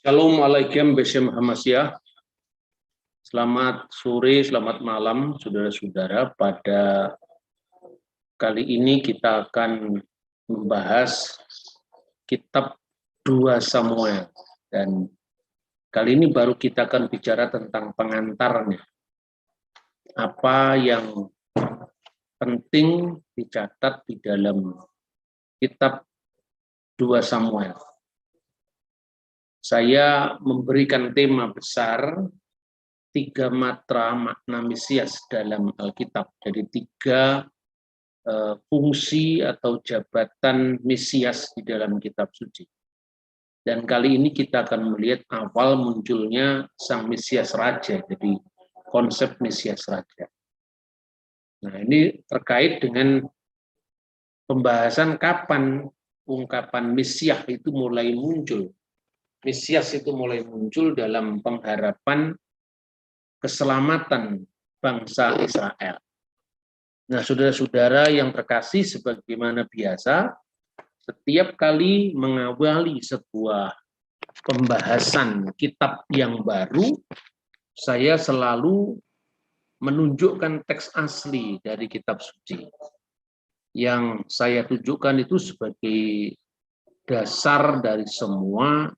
Shalom alaikum Beshem Hamasyah. Selamat sore, selamat malam saudara-saudara. Pada kali ini kita akan membahas kitab 2 Samuel. Dan kali ini baru kita akan bicara tentang pengantarnya. Apa yang penting dicatat di dalam kitab 2 Samuel. Saya memberikan tema besar 3 matra makna Mesias dalam Alkitab. Jadi 3 fungsi atau jabatan Mesias di dalam kitab suci. Dan kali ini kita akan melihat awal munculnya Sang Mesias Raja, jadi konsep Mesias Raja. Nah, ini terkait dengan pembahasan kapan ungkapan Mesias itu mulai muncul. Mesias itu mulai muncul dalam pengharapan keselamatan bangsa Israel. Nah, saudara-saudara yang terkasih, sebagaimana biasa, setiap kali mengawali sebuah pembahasan kitab yang baru, saya selalu menunjukkan teks asli dari kitab suci. Yang saya tunjukkan itu sebagai dasar dari semua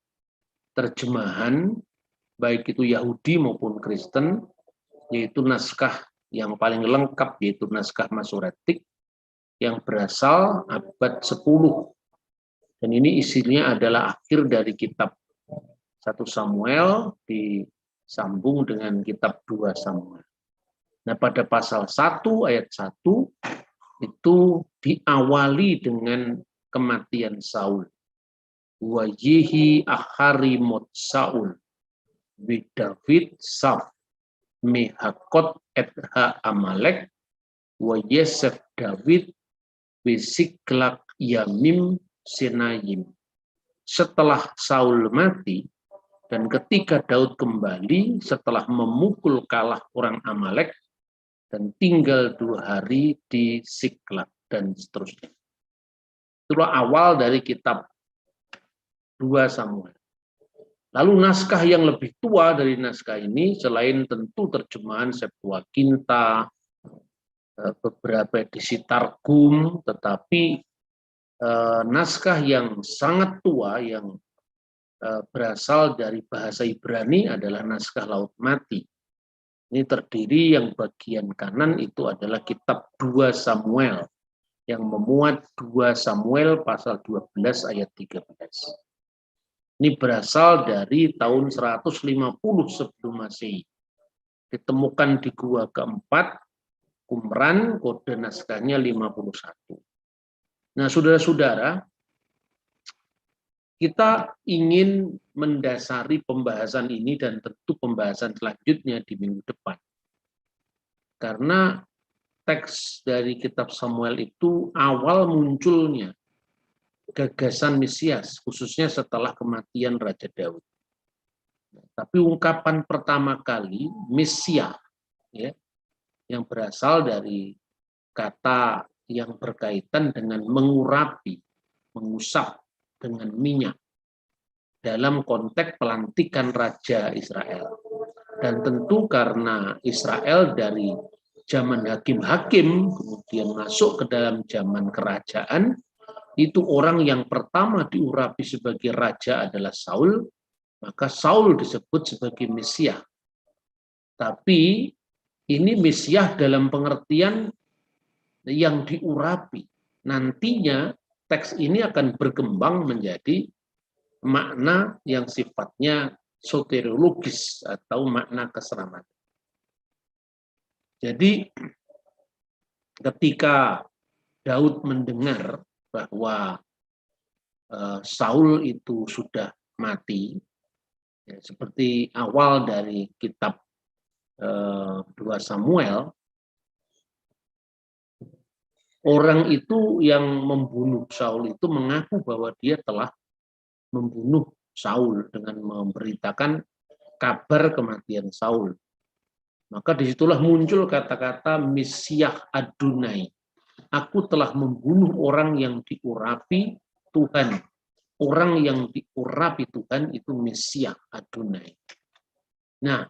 terjemahan, baik itu Yahudi maupun Kristen, yaitu naskah yang paling lengkap, yaitu naskah Masoretik yang berasal abad 10. Dan ini isinya adalah akhir dari kitab 1 Samuel disambung dengan kitab 2 Samuel. Nah, pada pasal 1 ayat 1 itu diawali dengan kematian Saul. Wajihi akhari mot Saul bi David saf mehakot etha Amalek wa Yesef David bisiklak yamim senayim. Setelah Saul mati dan ketika Daud kembali setelah memukul kalah orang Amalek dan tinggal 2 hari di Siklak dan seterusnya. Itulah awal dari kitab 2 Samuel. Lalu naskah yang lebih tua dari naskah ini, selain tentu terjemahan Septuaginta, beberapa edisi Targum, tetapi naskah yang sangat tua yang berasal dari bahasa Ibrani adalah naskah Laut Mati. Ini terdiri yang bagian kanan itu adalah kitab 2 Samuel yang memuat 2 Samuel pasal 12 ayat 13. Ini berasal dari tahun 150 sebelum Masehi. Ditemukan di gua keempat, Qumran, kode naskahnya 51. Nah, saudara-saudara, kita ingin mendasari pembahasan ini dan tentu pembahasan selanjutnya di minggu depan. Karena teks dari kitab Samuel itu awal munculnya gagasan Mesias, khususnya setelah kematian Raja Daud. Tapi ungkapan pertama kali Mesias, ya, yang berasal dari kata yang berkaitan dengan mengurapi, mengusap dengan minyak dalam konteks pelantikan Raja Israel. Dan tentu karena Israel dari zaman hakim-hakim kemudian masuk ke dalam zaman kerajaan, itu orang yang pertama diurapi sebagai raja adalah Saul, maka Saul disebut sebagai Mesias. Tapi ini Mesias dalam pengertian yang diurapi. Nantinya teks ini akan berkembang menjadi makna yang sifatnya soteriologis atau makna keselamatan. Jadi ketika Daud mendengar bahwa Saul itu sudah mati, ya, seperti awal dari kitab 2 Samuel, orang itu yang membunuh Saul itu mengaku bahwa dia telah membunuh Saul dengan memberitakan kabar kematian Saul. Maka disitulah muncul kata-kata Mesias Adonai. Aku telah membunuh orang yang diurapi Tuhan, orang yang diurapi Tuhan itu Mesias Adonai. Nah,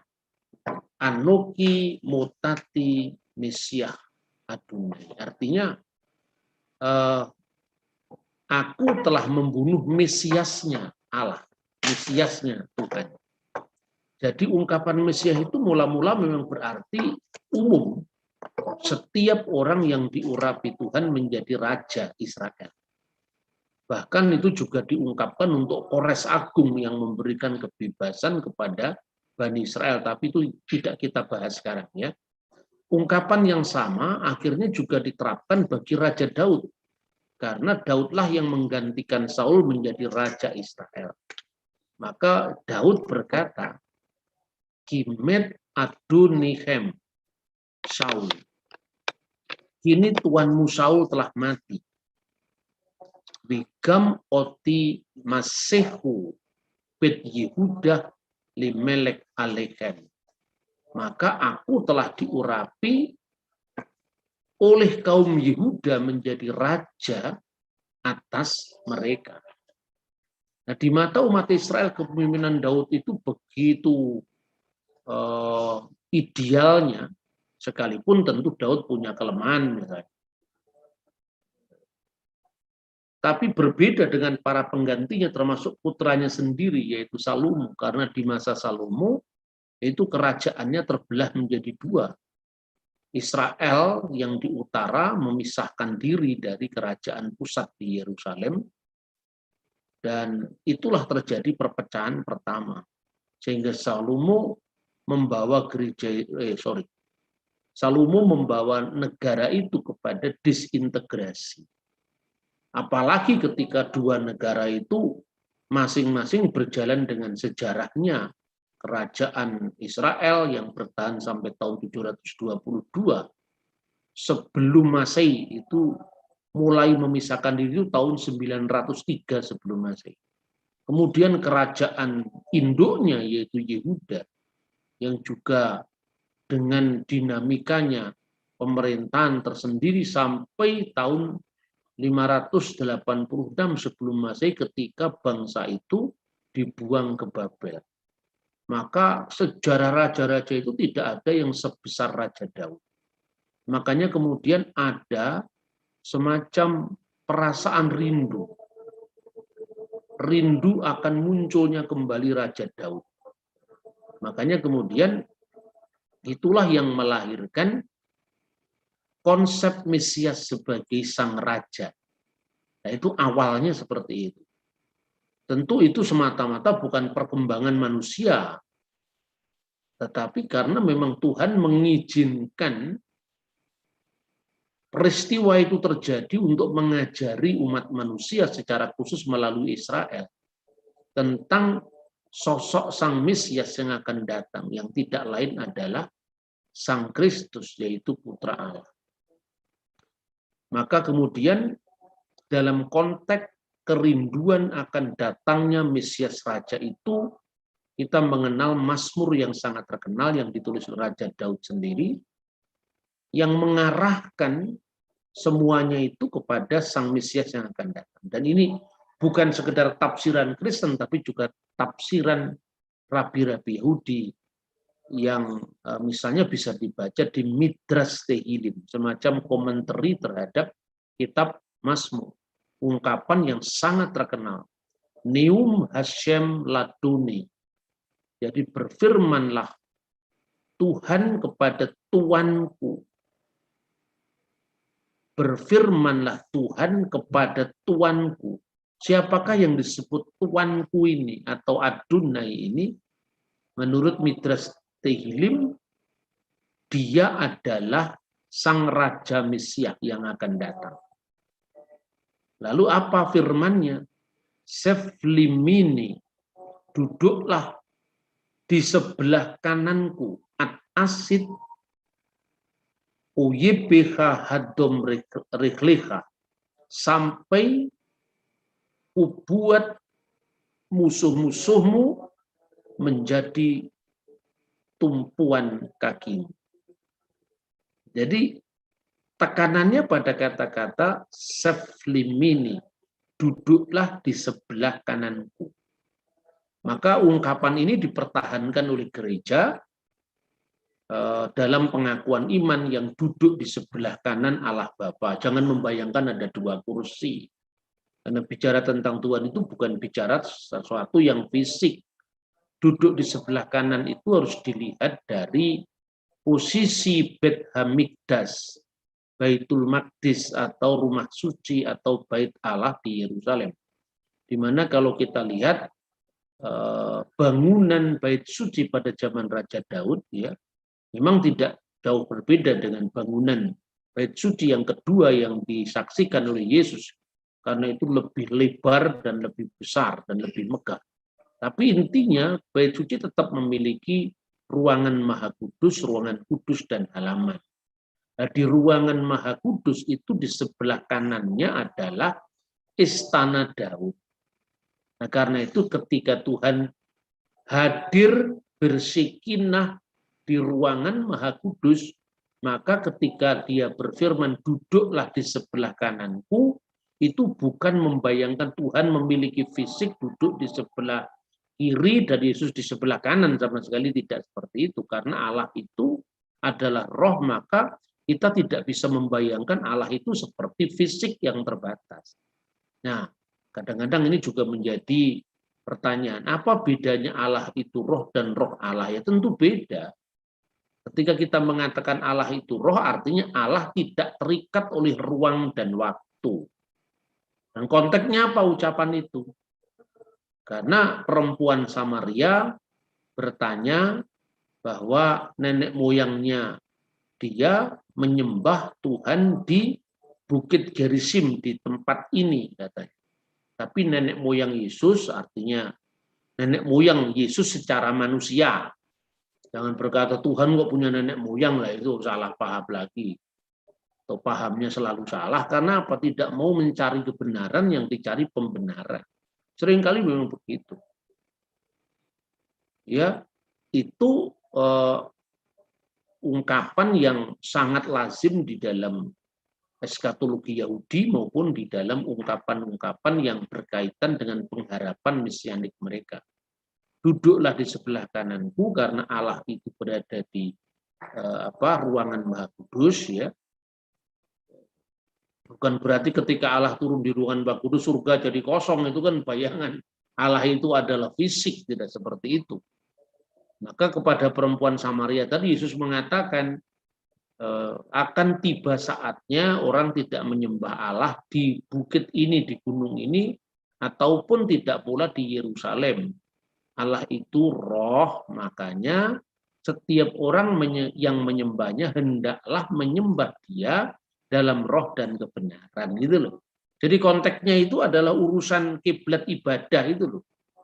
Anoki mutati Mesias Adonai. Artinya aku telah membunuh Mesiasnya Allah, Mesiasnya Tuhan. Jadi ungkapan Mesias itu mula-mula memang berarti umum. Setiap orang yang diurapi Tuhan menjadi raja Israel. Bahkan itu juga diungkapkan untuk Kores Agung yang memberikan kebebasan kepada Bani Israel. Tapi itu tidak kita bahas sekarang ya. Ungkapan yang sama akhirnya juga diterapkan bagi Raja Daud. Karena Daudlah yang menggantikan Saul menjadi Raja Israel. Maka Daud berkata, Kimet Adonihem Saul. Kini Tuanmu Saul telah mati. Bigam oti masehu bet Yehuda limelek alehem. Maka aku telah diurapi oleh kaum Yehuda menjadi raja atas mereka. Nah, di mata umat Israel kepemimpinan Daud itu begitu idealnya, sekalipun tentu Daud punya kelemahan misalnya. Tapi berbeda dengan para penggantinya termasuk putranya sendiri yaitu Salomo, karena di masa Salomo itu kerajaannya terbelah menjadi dua. Israel yang di utara memisahkan diri dari kerajaan pusat di Yerusalem, dan itulah terjadi perpecahan pertama. Sehingga Salomo membawa Salomo membawa negara itu kepada disintegrasi. Apalagi ketika dua negara itu masing-masing berjalan dengan sejarahnya. Kerajaan Israel yang bertahan sampai tahun 722 sebelum Masehi itu mulai memisahkan diri itu tahun 903 sebelum Masehi. Kemudian kerajaan induknya yaitu Yehuda yang juga dengan dinamikanya pemerintahan tersendiri sampai tahun 586 sebelum Masehi ketika bangsa itu dibuang ke Babel. Maka sejarah raja-raja itu tidak ada yang sebesar Raja Daud. Makanya kemudian ada semacam perasaan rindu. Rindu akan munculnya kembali Raja Daud. Makanya kemudian itulah yang melahirkan konsep Mesias sebagai sang raja. Nah, itu awalnya seperti itu. Tentu itu semata-mata bukan perkembangan manusia, tetapi karena memang Tuhan mengizinkan peristiwa itu terjadi untuk mengajari umat manusia secara khusus melalui Israel tentang sosok sang Mesias yang akan datang, yang tidak lain adalah Sang Kristus, yaitu Putra Allah. Maka kemudian dalam konteks kerinduan akan datangnya Mesias Raja itu, kita mengenal Mazmur yang sangat terkenal yang ditulis Raja Daud sendiri, yang mengarahkan semuanya itu kepada Sang Mesias yang akan datang. Dan ini bukan sekedar tafsiran Kristen, tapi juga tafsiran rabi-rabi Yahudi yang misalnya bisa dibaca di Midrash Tehillim, semacam komentari terhadap kitab Mazmur. Ungkapan yang sangat terkenal. Neum Hashem Laduni. Jadi berfirmanlah Tuhan kepada Tuanku. Berfirmanlah Tuhan kepada Tuanku. Siapakah yang disebut Tuanku ini atau Adonai ini? Menurut Midrash Tehillim, dia adalah sang Raja Mesias yang akan datang. Lalu apa firmannya? Seflimini, duduklah di sebelah kananku, at-asid uyibeha hadom rikleha, sampai kubuat musuh-musuhmu menjadi tumpuan kakimu. Jadi tekanannya pada kata-kata seflimini, duduklah di sebelah kananku. Maka ungkapan ini dipertahankan oleh gereja dalam pengakuan iman yang duduk di sebelah kanan Allah Bapa. Jangan membayangkan ada dua kursi. Karena bicara tentang Tuhan itu bukan bicara sesuatu yang fisik. Duduk di sebelah kanan itu harus dilihat dari posisi Beit Hamikdas, Baitul Maqdis atau rumah suci atau bait Allah di Yerusalem. Di mana kalau kita lihat bangunan bait suci pada zaman Raja Daud, ya, memang tidak jauh berbeda dengan bangunan bait suci yang kedua yang disaksikan oleh Yesus, karena itu lebih lebar dan lebih besar dan lebih megah. Tapi intinya bait suci tetap memiliki ruangan Maha Kudus, ruangan kudus dan halaman. Nah, di ruangan Maha Kudus itu di sebelah kanannya adalah istana Daud. Nah, karena itu ketika Tuhan hadir bersekinah di ruangan Maha Kudus, maka ketika dia berfirman, duduklah di sebelah kananku, itu bukan membayangkan Tuhan memiliki fisik duduk di sebelah kiri dan Yesus di sebelah kanan, sama sekali tidak seperti itu. Karena Allah itu adalah roh, maka kita tidak bisa membayangkan Allah itu seperti fisik yang terbatas. Nah, kadang-kadang ini juga menjadi pertanyaan, apa bedanya Allah itu roh dan roh Allah? Ya tentu beda. Ketika kita mengatakan Allah itu roh, artinya Allah tidak terikat oleh ruang dan waktu. Dan konteksnya apa ucapan itu? Karena perempuan Samaria bertanya bahwa nenek moyangnya dia menyembah Tuhan di Bukit Gerizim, di tempat ini katanya. Tapi nenek moyang Yesus, artinya nenek moyang Yesus secara manusia. Jangan berkata Tuhan kok punya nenek moyang, lah itu salah paham lagi. Atau pahamnya selalu salah, karena apa? Tidak mau mencari kebenaran, yang dicari pembenaran. Seringkali memang begitu. Ya, itu ungkapan yang sangat lazim di dalam eskatologi Yahudi maupun di dalam ungkapan-ungkapan yang berkaitan dengan pengharapan mesianik mereka. Duduklah di sebelah kananku, karena Allah itu berada di ruangan Maha Kudus, ya. Bukan berarti ketika Allah turun di ruangan Maha Kudus surga jadi kosong, itu kan bayangan. Allah itu adalah fisik, tidak seperti itu. Maka kepada perempuan Samaria tadi Yesus mengatakan akan tiba saatnya orang tidak menyembah Allah di bukit ini, di gunung ini, ataupun tidak pula di Yerusalem. Allah itu roh, makanya setiap orang yang menyembahnya hendaklah menyembah dia dalam roh dan kebenaran, gitu loh. Jadi konteksnya itu adalah urusan kiblat ibadah itu loh.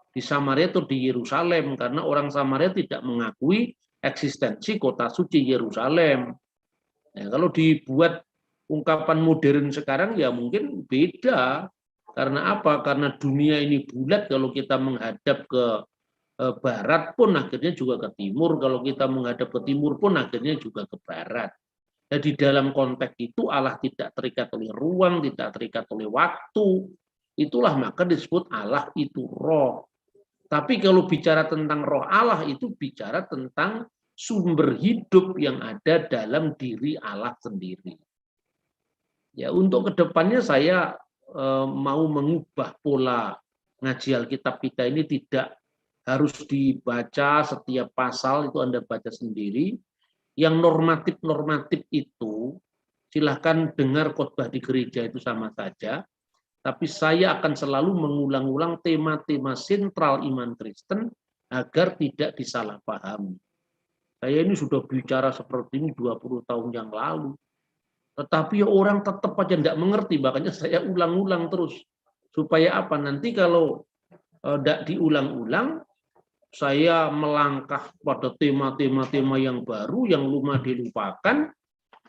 Di Samaria atau di Yerusalem, karena orang Samaria tidak mengakui eksistensi kota suci Yerusalem. Nah, kalau dibuat ungkapan modern sekarang ya mungkin beda. Karena apa? Karena dunia ini bulat, kalau kita menghadap ke barat pun akhirnya juga ke timur, kalau kita menghadap ke timur pun akhirnya juga ke barat. Nah, di dalam konteks itu Allah tidak terikat oleh ruang, tidak terikat oleh waktu. Itulah maka disebut Allah itu roh. Tapi kalau bicara tentang roh Allah itu bicara tentang sumber hidup yang ada dalam diri Allah sendiri. Ya, untuk kedepannya saya mau mengubah pola ngaji Alkitab kita ini, tidak harus dibaca setiap pasal itu Anda baca sendiri. Yang normatif-normatif itu silahkan dengar khotbah di gereja, itu sama saja. Tapi saya akan selalu mengulang-ulang tema-tema sentral iman Kristen agar tidak disalahpahami. Saya ini sudah bicara seperti ini 20 tahun yang lalu. Tetapi orang tetap aja tidak mengerti, makanya saya ulang-ulang terus. Supaya apa? Nanti kalau tidak diulang-ulang, saya melangkah pada tema-tema yang baru, yang lama dilupakan.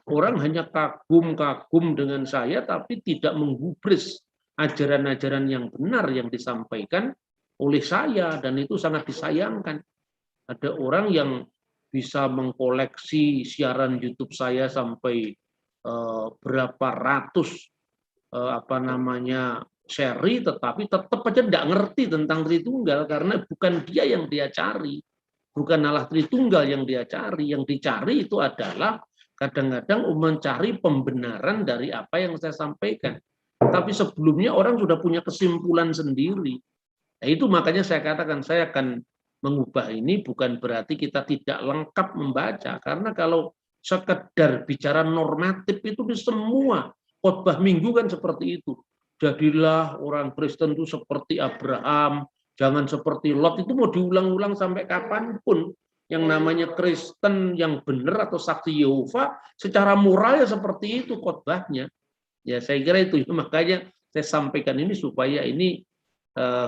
Orang hanya kagum-kagum dengan saya, tapi tidak menggubris ajaran-ajaran yang benar yang disampaikan oleh saya, dan itu sangat disayangkan. Ada orang yang bisa mengkoleksi siaran YouTube saya sampai berapa ratus seri, tetapi tetap aja tidak ngerti tentang Tritunggal karena bukan dia yang dia cari, bukan Allah Tritunggal yang dia cari. Yang dicari itu adalah kadang-kadang mencari pembenaran dari apa yang saya sampaikan. Tapi sebelumnya orang sudah punya kesimpulan sendiri. Nah, itu makanya saya katakan saya akan mengubah ini, bukan berarti kita tidak lengkap membaca, karena kalau sekedar bicara normatif itu di semua khotbah minggu kan seperti itu. Jadilah orang Kristen itu seperti Abraham, jangan seperti Lot. Itu mau diulang-ulang sampai kapanpun. Yang namanya Kristen yang benar atau saksi Yehova secara moral ya seperti itu khotbahnya. Ya saya kira itu, makanya saya sampaikan ini supaya ini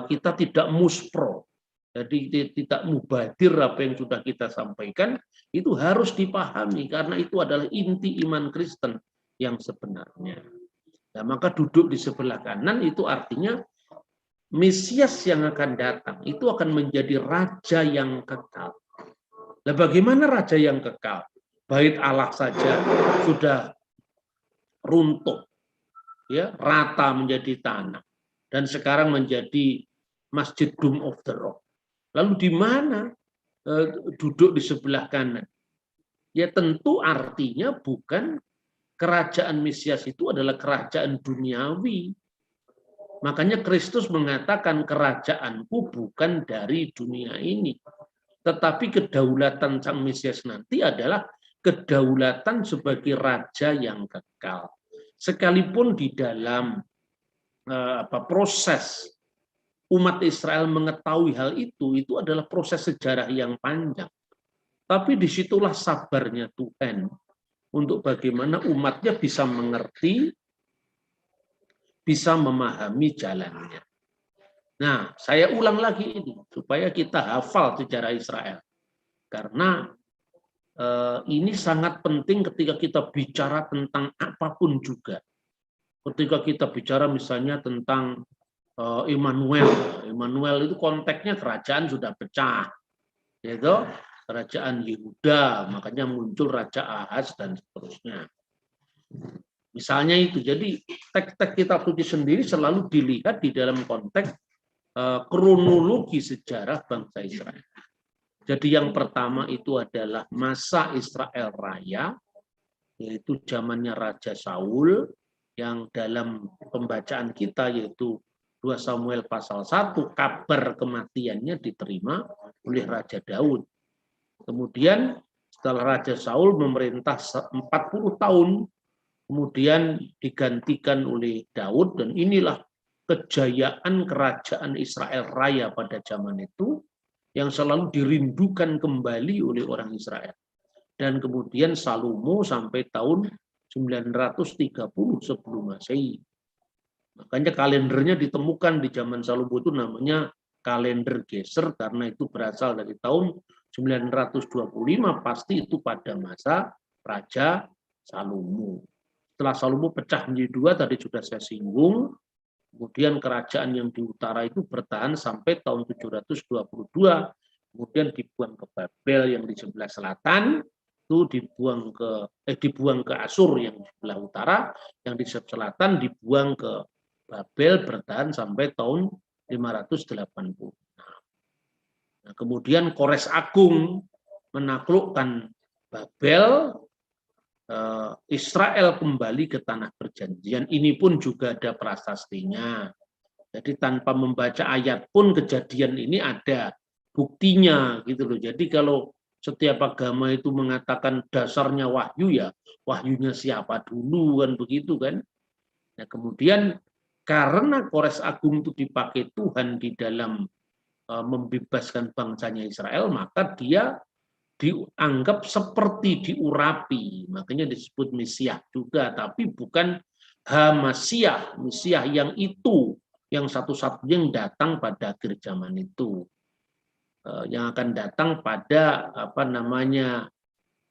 kita tidak muspro. Jadi tidak mubadir apa yang sudah kita sampaikan, itu harus dipahami karena itu adalah inti iman Kristen yang sebenarnya. Nah, maka duduk di sebelah kanan itu artinya Mesias yang akan datang itu akan menjadi raja yang kekal. Nah, bagaimana raja yang kekal? Bait Allah saja sudah runtuh, ya, rata menjadi tanah, dan sekarang menjadi Masjid Dome of the Rock. Lalu di mana duduk di sebelah kanan? Ya tentu artinya bukan kerajaan Mesias itu adalah kerajaan duniawi. Makanya Kristus mengatakan kerajaanku bukan dari dunia ini. Tetapi kedaulatan Sang Mesias nanti adalah kedaulatan sebagai raja yang kekal. Sekalipun di dalam proses umat Israel mengetahui hal itu adalah proses sejarah yang panjang. Tapi disitulah sabarnya Tuhan untuk bagaimana umatnya bisa mengerti, bisa memahami jalannya. Nah, saya ulang lagi ini supaya kita hafal sejarah Israel. Karena ini sangat penting ketika kita bicara tentang apapun juga. Ketika kita bicara misalnya tentang Immanuel itu konteksnya kerajaan sudah pecah, yaitu kerajaan Yehuda, makanya muncul Raja Ahaz dan seterusnya. Misalnya itu, jadi teks-teks kitab suci sendiri selalu dilihat di dalam konteks kronologi sejarah bangsa Israel. Jadi yang pertama itu adalah masa Israel Raya, yaitu zamannya Raja Saul, yang dalam pembacaan kita yaitu 2 Samuel pasal 1, kabar kematiannya diterima oleh Raja Daud. Kemudian setelah Raja Saul memerintah 40 tahun, kemudian digantikan oleh Daud, dan inilah kejayaan kerajaan Israel Raya pada zaman itu yang selalu dirindukan kembali oleh orang Israel. Dan kemudian Salomo sampai tahun 930 sebelum Masehi. Makanya kalendernya ditemukan di zaman Salomo itu namanya kalender Geser, karena itu berasal dari tahun 925, pasti itu pada masa Raja Salomo. Setelah Salomo pecah menjadi 2, tadi sudah saya singgung, kemudian kerajaan yang di utara itu bertahan sampai tahun 722, kemudian dibuang ke Babel yang di sebelah selatan, itu dibuang ke Asur yang di sebelah utara, yang di sebelah selatan dibuang ke Babel, bertahan sampai tahun 580. Nah, kemudian Kores Agung menaklukkan Babel, Israel kembali ke tanah perjanjian. Ini pun juga ada prasastinya. Jadi tanpa membaca ayat pun kejadian ini ada buktinya gitu loh. Jadi kalau setiap agama itu mengatakan dasarnya wahyu, ya wahyunya siapa dulu kan begitu kan. Nah, kemudian karena Kores Agung itu dipakai Tuhan di dalam membebaskan bangsanya Israel, maka dia dianggap seperti diurapi, makanya disebut Mesias juga, tapi bukan Hamasiah, Mesias yang itu, yang satu-satunya yang datang pada akhir zaman itu, yang akan datang pada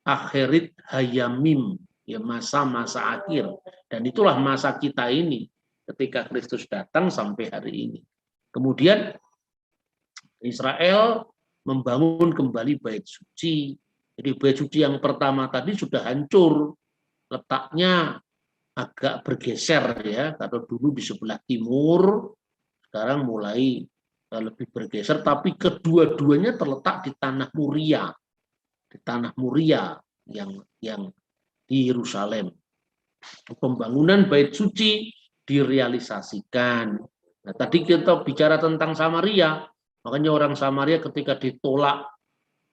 akhirit hayamim, ya masa-masa akhir, dan itulah masa kita ini ketika Kristus datang sampai hari ini. Kemudian Israel membangun kembali bait suci. Jadi bait suci yang pertama tadi sudah hancur, letaknya agak bergeser ya, kalau dulu di sebelah timur, sekarang mulai lebih bergeser, tapi kedua-duanya terletak di tanah Muria yang di Yerusalem. Pembangunan bait suci direalisasikan. Nah, tadi kita bicara tentang Samaria, makanya orang Samaria ketika ditolak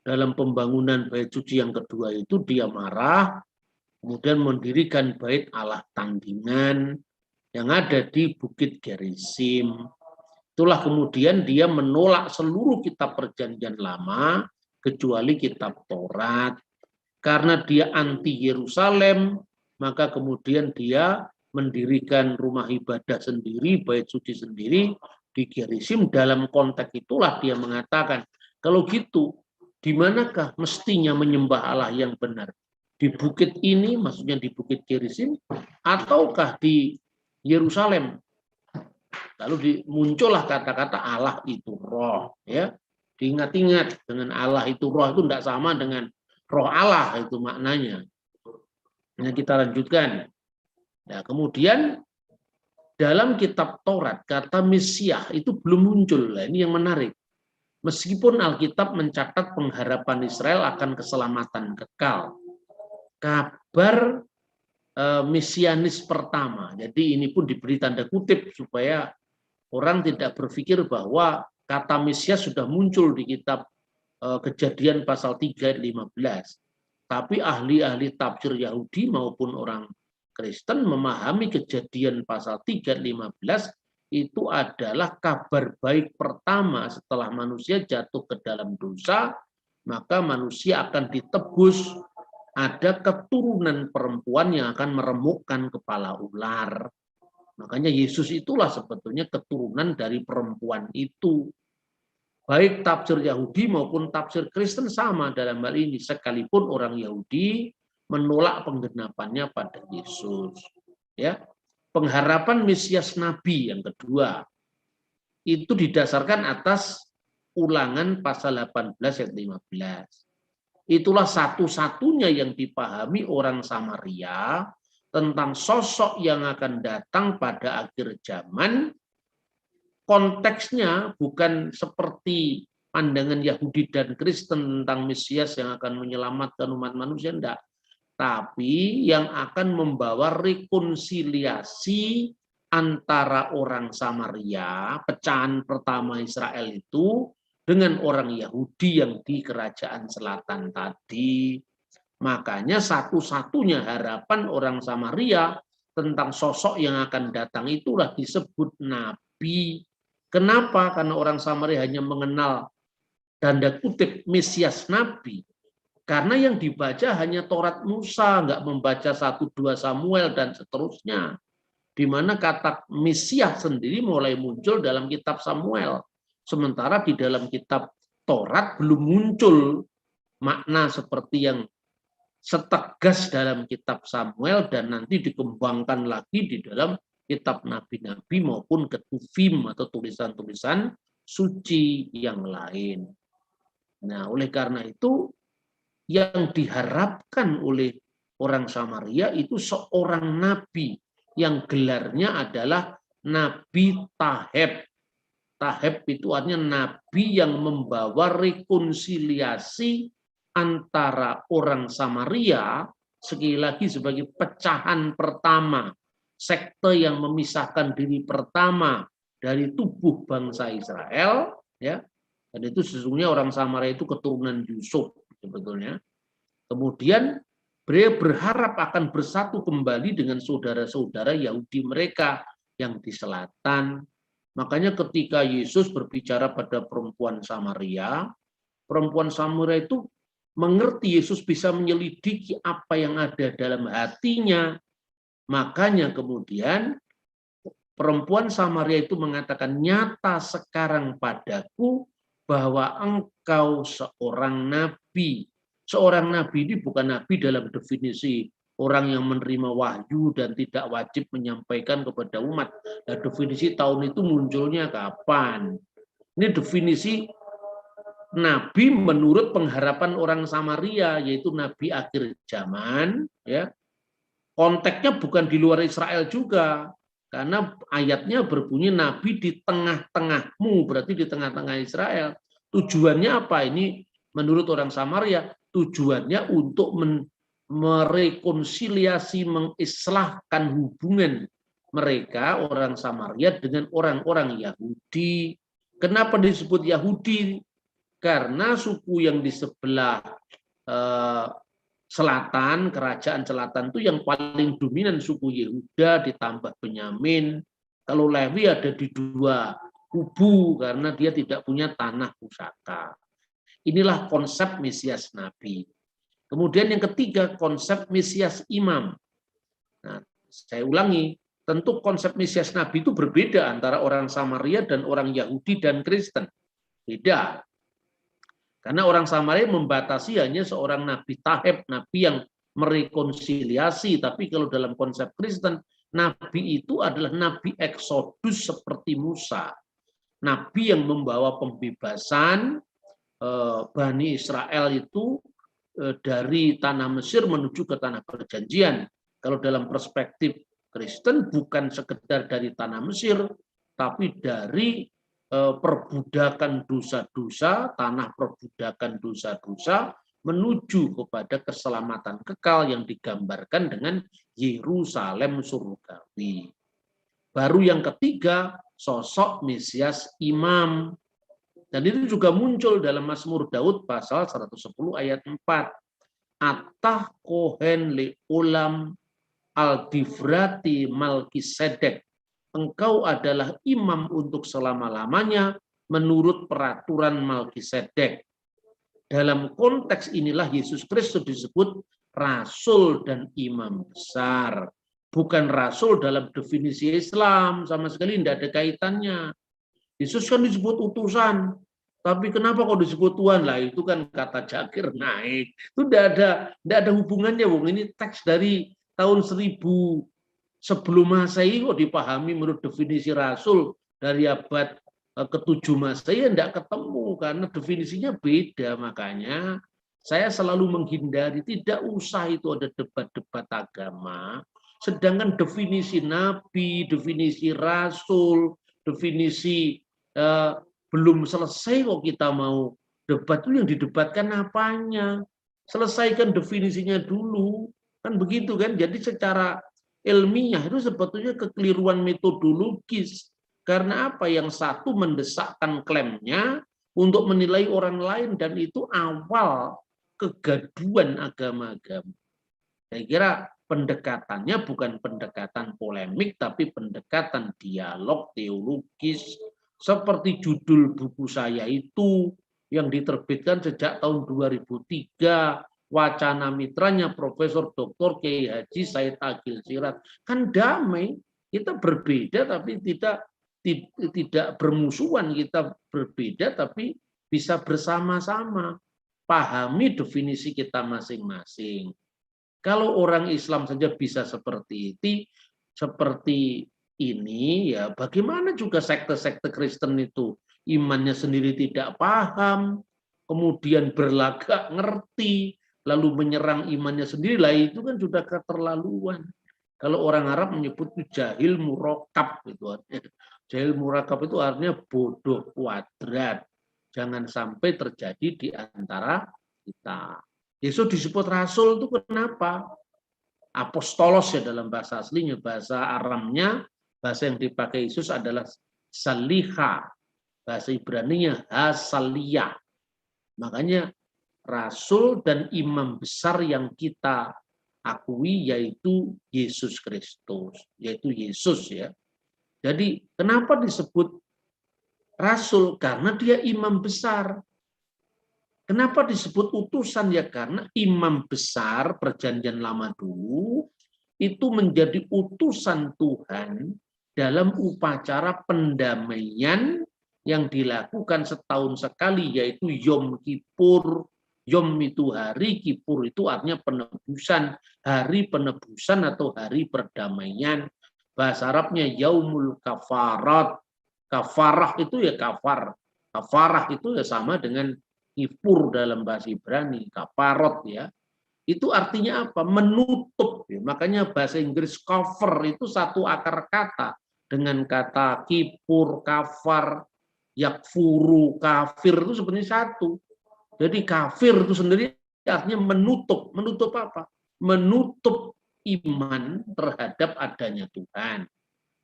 dalam pembangunan bait suci yang kedua itu dia marah, kemudian mendirikan bait Allah tandingan yang ada di Bukit Gerizim. Itulah kemudian dia menolak seluruh kitab perjanjian lama kecuali kitab Taurat. Karena dia anti Yerusalem, maka kemudian dia mendirikan rumah ibadah sendiri, bait suci sendiri di Gerizim. Dalam konteks itulah dia mengatakan, kalau gitu, di manakah mestinya menyembah Allah yang benar? Di bukit ini, maksudnya di Bukit Gerizim, ataukah di Yerusalem? Lalu muncullah kata-kata Allah itu roh, ya. Diingat-ingat, dengan Allah itu roh itu tidak sama dengan roh Allah, itu maknanya. Nah, kita lanjutkan. Nah, kemudian dalam kitab Taurat kata Mesias itu belum muncul. Nah, ini yang menarik. Meskipun Alkitab mencatat pengharapan Israel akan keselamatan kekal, kabar mesianis pertama. Jadi ini pun diberi tanda kutip supaya orang tidak berpikir bahwa kata Mesias sudah muncul di kitab Kejadian pasal 3 ayat 15. Tapi ahli-ahli tafsir Yahudi maupun orang Kristen memahami Kejadian pasal 3 ayat 15 itu adalah kabar baik pertama setelah manusia jatuh ke dalam dosa, maka manusia akan ditebus. Ada keturunan perempuan yang akan meremukkan kepala ular. Makanya Yesus itulah sebetulnya keturunan dari perempuan itu. Baik tafsir Yahudi maupun tafsir Kristen sama dalam hal ini. Sekalipun orang Yahudi menolak penggenapannya pada Yesus. Ya, pengharapan Mesias Nabi yang kedua itu didasarkan atas Ulangan pasal 18 ayat 15. Itulah satu-satunya yang dipahami orang Samaria tentang sosok yang akan datang pada akhir zaman. Konteksnya bukan seperti pandangan Yahudi dan Kristen tentang Mesias yang akan menyelamatkan umat manusia, enggak. Tapi yang akan membawa rekonsiliasi antara orang Samaria, pecahan pertama Israel itu, dengan orang Yahudi yang di kerajaan selatan tadi. Makanya satu-satunya harapan orang Samaria tentang sosok yang akan datang itulah disebut nabi. Kenapa? Karena orang Samaria hanya mengenal tanda kutip Mesias nabi. Karena yang dibaca hanya Taurat Musa, nggak membaca 1-2 Samuel dan seterusnya. Di mana kata Mesias sendiri mulai muncul dalam kitab Samuel. Sementara di dalam kitab Taurat belum muncul makna seperti yang setegas dalam kitab Samuel dan nanti dikembangkan lagi di dalam kitab nabi-nabi maupun ketuvim atau tulisan-tulisan suci yang lain. Nah, oleh karena itu yang diharapkan oleh orang Samaria itu seorang nabi yang gelarnya adalah Nabi Taheb. Taheb itu artinya nabi yang membawa rekonsiliasi antara orang Samaria, sekali lagi sebagai pecahan pertama, sekte yang memisahkan diri pertama dari tubuh bangsa Israel, ya. Dan itu sesungguhnya orang Samaria itu keturunan Yusuf sebetulnya. Kemudian beliau berharap akan bersatu kembali dengan saudara-saudara Yahudi mereka yang di selatan. Makanya ketika Yesus berbicara pada perempuan Samaria itu mengerti Yesus bisa menyelidiki apa yang ada dalam hatinya. Makanya kemudian perempuan Samaria itu mengatakan, nyata sekarang padaku bahwa engkau seorang nabi. Seorang nabi ini bukan nabi dalam definisi orang yang menerima wahyu dan tidak wajib menyampaikan kepada umat. Nah, definisi tahun itu munculnya kapan? Ini definisi nabi menurut pengharapan orang Samaria, yaitu nabi akhir zaman, ya. Konteksnya bukan di luar Israel juga, karena ayatnya berbunyi nabi di tengah-tengahmu, berarti di tengah-tengah Israel. Tujuannya apa? Ini menurut orang Samaria, tujuannya untuk merekonsiliasi, mengislahkan hubungan mereka, orang Samaria, dengan orang-orang Yahudi. Kenapa disebut Yahudi? Karena suku yang di sebelah selatan, kerajaan selatan itu yang paling dominan suku Yehuda ditambah Benyamin. Kalau Lewi ada di dua kubu karena dia tidak punya tanah pusaka. Inilah konsep Mesias Nabi. Kemudian yang ketiga, konsep Mesias Imam. Nah, saya ulangi, tentu konsep Mesias Nabi itu berbeda antara orang Samaria dan orang Yahudi dan Kristen. Beda. Karena orang Samaria membatasi hanya seorang nabi taheb, nabi yang merekonsiliasi. Tapi kalau dalam konsep Kristen, nabi itu adalah nabi eksodus seperti Musa. Nabi yang membawa pembebasan Bani Israel itu dari tanah Mesir menuju ke tanah perjanjian. Kalau dalam perspektif Kristen bukan sekedar dari tanah Mesir, tapi dari perbudakan dosa-dosa, tanah perbudakan dosa-dosa menuju kepada keselamatan kekal yang digambarkan dengan Yerusalem surgawi. Baru yang ketiga, sosok Mesias Imam. Dan itu juga muncul dalam Mazmur Daud pasal 110 ayat 4. Atah kohen le olam al-difrati Malkisedek. Engkau adalah imam untuk selama-lamanya menurut peraturan Malkisedek. Dalam konteks inilah Yesus Kristus disebut rasul dan imam besar. Bukan rasul dalam definisi Islam, sama sekali tidak ada kaitannya. Yesus kan disebut utusan, tapi kenapa kok disebut Tuhan? Lah itu kan kata Jakir naik. Itu tidak ada hubungannya, Bung. Ini teks dari tahun 1000 sebelum Masehi kok dipahami menurut definisi Rasul dari abad ke-7 Masehi ya tidak ketemu karena definisinya beda. Makanya saya selalu menghindari, tidak usah itu ada debat-debat agama. Sedangkan definisi Nabi, definisi Rasul, definisi belum selesai kok kita mau debat. Itu yang didebatkan apanya? Selesaikan definisinya dulu. Kan begitu kan? Jadi secara ilmiah itu sebetulnya kekeliruan metodologis. Karena apa? Yang satu mendesakkan klaimnya untuk menilai orang lain dan itu awal kegaduhan agama-agama. Saya kira pendekatannya bukan pendekatan polemik tapi pendekatan dialog teologis seperti judul buku saya itu yang diterbitkan sejak tahun 2003. Wacana mitranya Profesor Dr. Kiai Haji Said Agil Siraj. Kan damai, kita berbeda tapi tidak bermusuhan, kita berbeda tapi bisa bersama-sama. Pahami definisi kita masing-masing. Kalau orang Islam saja bisa seperti ini, ya bagaimana juga sekte-sekte Kristen itu imannya sendiri tidak paham, kemudian berlagak ngerti, lalu menyerang imannya sendiri, lah itu kan sudah keterlaluan. Kalau orang Arab menyebut jahil murakab itu artinya. Jahil murakab itu artinya bodoh kuadrat. Jangan sampai terjadi di antara kita. Yesus disebut rasul itu kenapa? Apostolos ya dalam bahasa aslinya, bahasa Aramnya, bahasa yang dipakai Yesus adalah saliha. Bahasa Ibraninya hasaliyah. Makanya rasul dan imam besar yang kita akui yaitu Yesus Kristus, yaitu Yesus ya. Jadi kenapa disebut rasul? Karena dia imam besar. Kenapa disebut utusan? Ya karena imam besar perjanjian lama dulu itu menjadi utusan Tuhan dalam upacara pendamaian yang dilakukan setahun sekali yaitu Yom Kippur. Yom itu hari, Kippur itu artinya penebusan, hari penebusan atau hari perdamaian. Bahasa Arabnya Yaumul Kafarat. Kafarah itu ya kafar. Kafarah itu ya sama dengan Kippur dalam bahasa Ibrani, kafarot ya. itu artinya apa? Menutup. Makanya bahasa Inggris cover itu satu akar kata dengan kata kipur, kafar, yakfuru, kafir itu sebenarnya satu. Jadi kafir itu sendiri artinya menutup. Menutup apa? Menutup iman terhadap adanya Tuhan.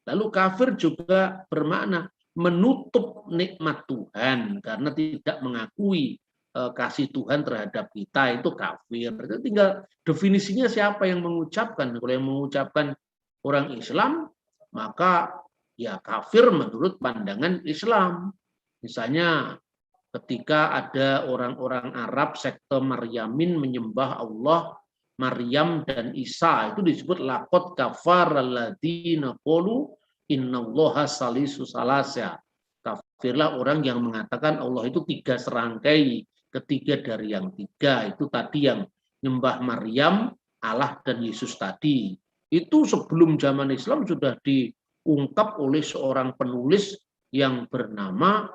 Lalu kafir juga bermakna menutup nikmat Tuhan karena tidak mengakui kasih Tuhan terhadap kita, itu kafir. Itu tinggal definisinya siapa yang mengucapkan. Kalau yang mengucapkan orang Islam, maka ya kafir menurut pandangan Islam. Misalnya ketika ada orang-orang Arab sekte Maryamin menyembah Allah Maryam dan Isa, itu disebut laqad kafara alladziina qalu innallaha salisu salasa. Kafirlah orang yang mengatakan Allah itu tiga serangkai, ketiga dari yang tiga. Itu tadi yang nyembah Maryam, Allah dan Yesus tadi. Itu sebelum zaman Islam sudah diungkap oleh seorang penulis yang bernama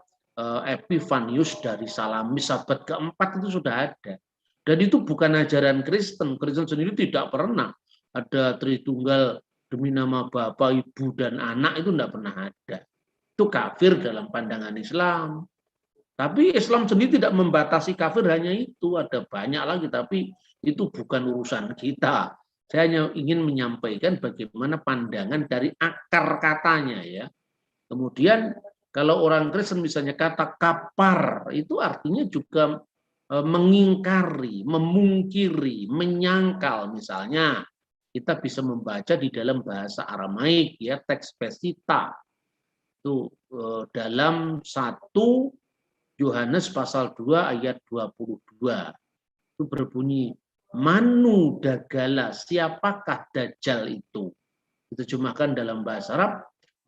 Epifanius dari Salamis, abad keempat itu sudah ada. Dan itu bukan ajaran Kristen. Kristen sendiri tidak pernah ada Tritunggal demi nama Bapa, Ibu, dan Anak, itu tidak pernah ada. Itu kafir dalam pandangan Islam. Tapi Islam sendiri tidak membatasi kafir hanya itu. Ada banyak lagi, tapi itu bukan urusan kita. Saya hanya ingin menyampaikan bagaimana pandangan dari akar katanya ya. Kemudian kalau orang Kristen misalnya kata kapar, itu artinya juga mengingkari, memungkiri, menyangkal. Misalnya kita bisa membaca di dalam bahasa Aramaik ya, teks Pesita itu dalam 1 Yohanes pasal 2 ayat 22 itu berbunyi, Manu dagala, siapakah Dajjal itu? Diterjemahkan dalam bahasa Arab,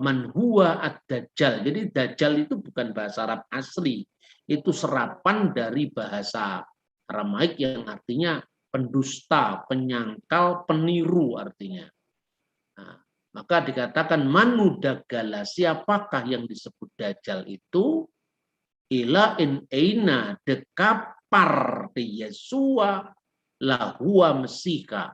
man huwa ad-dajjal. Jadi dajjal itu bukan bahasa Arab asli, itu serapan dari bahasa Aramaik yang artinya pendusta, penyangkal, peniru artinya. Nah, maka dikatakan manu dagala, siapakah yang disebut dajjal itu? Ila in aina dekapar di Yesua lahua mesika,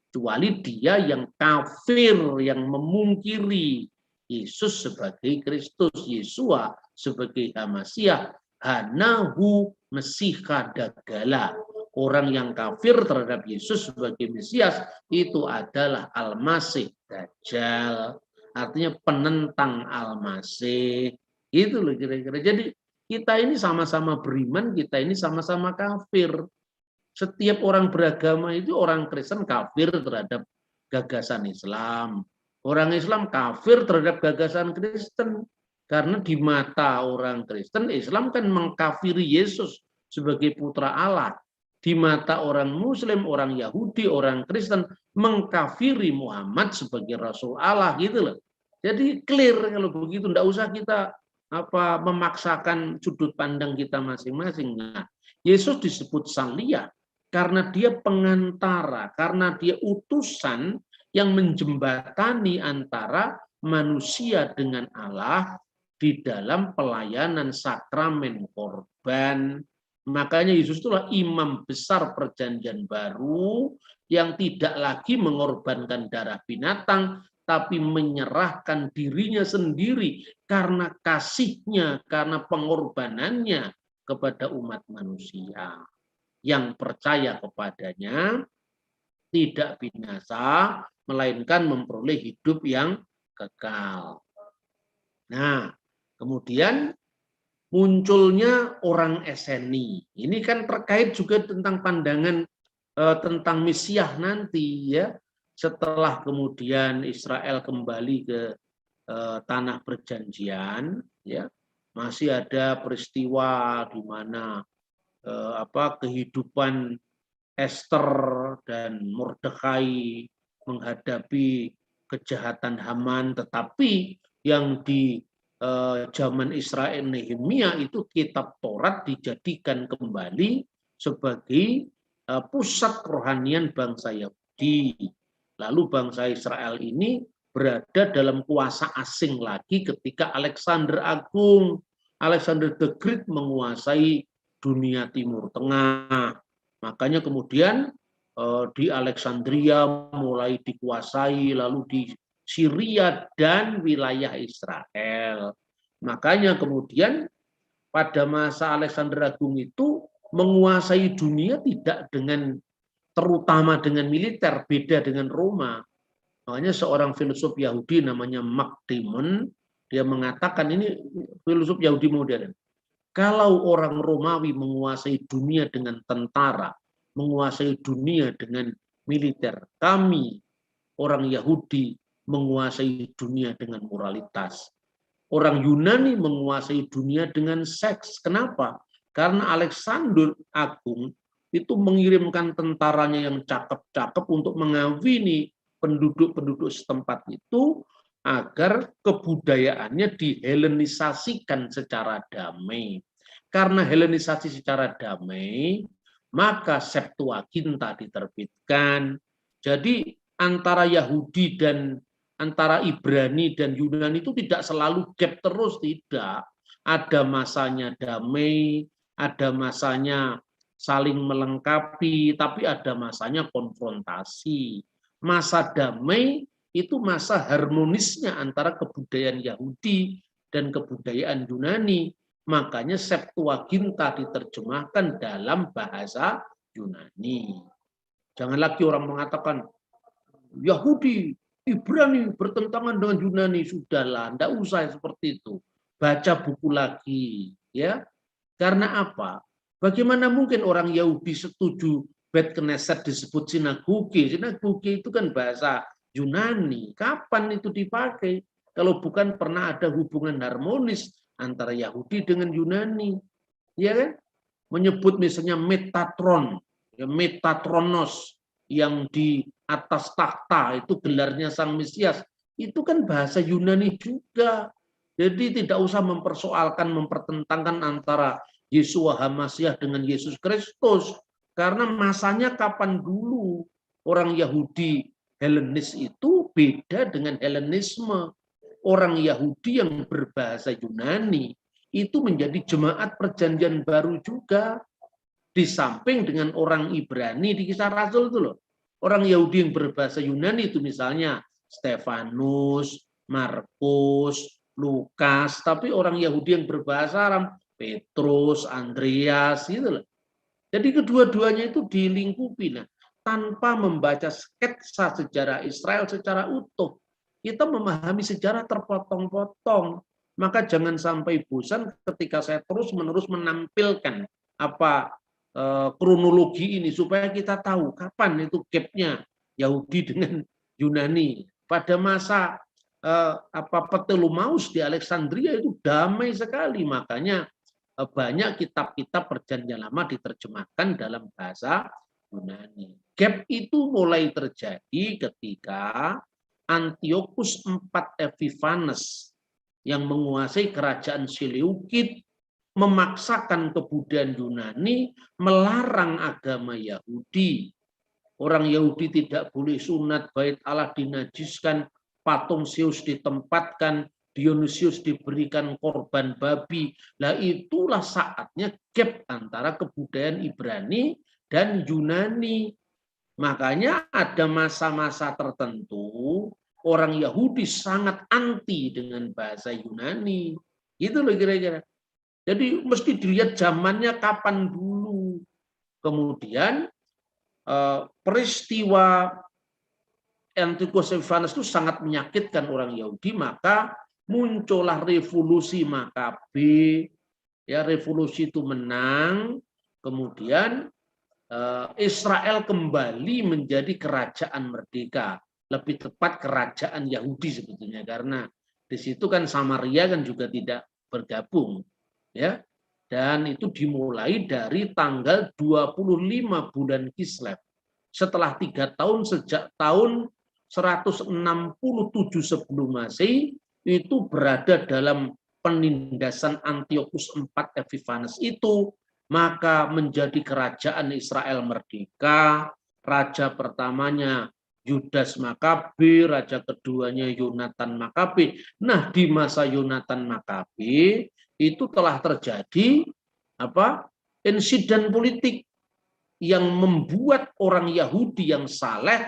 kecuali dia yang kafir, yang memungkiri Yesus sebagai Kristus, Yesua sebagai Hamasiah, hanahu mesika dagala. Orang yang kafir terhadap Yesus sebagai Mesias itu adalah Al-Masih Dajjal. Artinya penentang Al-Masih. Itu loh kira-kira. Jadi kita ini sama-sama beriman, kita ini sama-sama kafir. Setiap orang beragama itu, orang Kristen kafir terhadap gagasan Islam. Orang Islam kafir terhadap gagasan Kristen. Karena di mata orang Kristen, Islam kan mengkafiri Yesus sebagai putra Allah. Di mata orang Muslim, orang Yahudi, orang Kristen mengkafiri Muhammad sebagai Rasul Allah gitu loh. Jadi clear kalau begitu, tidak usah kita memaksakan sudut pandang kita masing-masing. Nah, Yesus disebut Sang Liat karena dia pengantara, karena dia utusan yang menjembatani antara manusia dengan Allah di dalam pelayanan sakramen korban. Makanya Yesus itulah imam besar perjanjian baru yang tidak lagi mengorbankan darah binatang, tapi menyerahkan dirinya sendiri karena kasihnya, karena pengorbanannya kepada umat manusia. Yang percaya kepadanya tidak binasa, melainkan memperoleh hidup yang kekal. Nah, kemudian munculnya orang Eseni. Ini kan terkait juga tentang pandangan tentang Mesias nanti ya. Setelah kemudian Israel kembali ke tanah perjanjian, ya masih ada peristiwa di mana kehidupan Esther dan Mordekai menghadapi kejahatan Haman, tetapi yang di zaman Israel Nehemia itu kitab Taurat dijadikan kembali sebagai pusat kerohanian bangsa Yahudi. Lalu bangsa Israel ini berada dalam kuasa asing lagi ketika Alexander Agung, Alexander the Great menguasai dunia Timur Tengah. Makanya kemudian di Alexandria mulai dikuasai, lalu di Syria dan wilayah Israel. Makanya kemudian pada masa Alexander Agung itu menguasai dunia tidak terutama dengan militer, beda dengan Roma. Makanya seorang filsuf Yahudi namanya Mark Dimon, dia mengatakan, ini filsuf Yahudi modern, kalau orang Romawi menguasai dunia dengan tentara, menguasai dunia dengan militer, kami orang Yahudi menguasai dunia dengan moralitas. Orang Yunani menguasai dunia dengan seks. Kenapa? Karena Alexander Agung itu mengirimkan tentaranya yang cakep-cakep untuk mengawini penduduk-penduduk setempat itu agar kebudayaannya dihelenisasikan secara damai. Karena helenisasi secara damai, maka Septuaginta diterbitkan. Jadi antara Yahudi dan antara Ibrani dan Yunani itu tidak selalu gap terus, tidak. Ada masanya damai, ada masanya saling melengkapi, tapi ada masanya konfrontasi. Masa damai itu masa harmonisnya antara kebudayaan Yahudi dan kebudayaan Yunani. Makanya Septuaginta diterjemahkan dalam bahasa Yunani. Jangan lagi orang mengatakan Yahudi, Ibrani bertentangan dengan Yunani. Sudahlah, tidak usah seperti itu. Baca buku lagi, ya. Karena apa? Bagaimana mungkin orang Yahudi setuju Bet Knesset disebut sinagoge? Sinagoge itu kan bahasa Yunani. Kapan itu dipakai? Kalau bukan pernah ada hubungan harmonis antara Yahudi dengan Yunani, ya kan? Menyebut misalnya Metatron, ya, Metatronos yang di atas takhta itu gelarnya Sang Mesias, itu kan bahasa Yunani juga. Jadi tidak usah mempersoalkan, mempertentangkan antara Yeshua HaMasyiah dengan Yesus Kristus, karena masanya kapan dulu. Orang Yahudi Helenis itu beda dengan Helenisme. Orang Yahudi yang berbahasa Yunani itu menjadi jemaat perjanjian baru juga. Di samping dengan orang Ibrani di Kisah Rasul itu loh. Orang Yahudi yang berbahasa Yunani itu misalnya Stefanus, Markus, Lukas, tapi orang Yahudi yang berbahasa Aram, Petrus, Andreas, gitu loh. Jadi kedua-duanya itu dilingkupi. Nah, tanpa membaca sketsa sejarah Israel secara utuh, kita memahami sejarah terpotong-potong. Maka jangan sampai bosan ketika saya terus-menerus menampilkan kronologi ini supaya kita tahu kapan itu gapnya Yahudi dengan Yunani. Pada masa Ptolemeus di Alexandria itu damai sekali, makanya banyak kitab-kitab perjanjian lama diterjemahkan dalam bahasa Yunani. Gap itu mulai terjadi ketika Antiochus IV Epiphanes yang menguasai kerajaan Seleukid memaksakan kebudayaan Yunani, melarang agama Yahudi. Orang Yahudi tidak boleh sunat, bait Allah dinajiskan, patung Zeus ditempatkan, Dionysius diberikan korban babi. Nah, itulah saatnya gap antara kebudayaan Ibrani dan Yunani. Makanya ada masa-masa tertentu orang Yahudi sangat anti dengan bahasa Yunani. Gitu loh kira-kira. Jadi mesti dilihat zamannya kapan dulu. Kemudian peristiwa Antiochus Epiphanes itu sangat menyakitkan orang Yahudi, maka muncullah revolusi Makabe. Ya, revolusi itu menang, kemudian Israel kembali menjadi kerajaan merdeka. Lebih tepat kerajaan Yahudi sebetulnya, karena di situ kan Samaria kan juga tidak bergabung. Ya, dan itu dimulai dari tanggal 25 bulan Kislev. Setelah 3 tahun sejak tahun 167 sebelum Masehi itu berada dalam penindasan Antiochus IV Epiphanes itu, maka menjadi kerajaan Israel merdeka. Raja pertamanya Yudas Makabe, raja keduanya Yonatan Makabe. Nah, di masa Yonatan Makabe itu telah terjadi insiden politik. yang membuat orang Yahudi yang saleh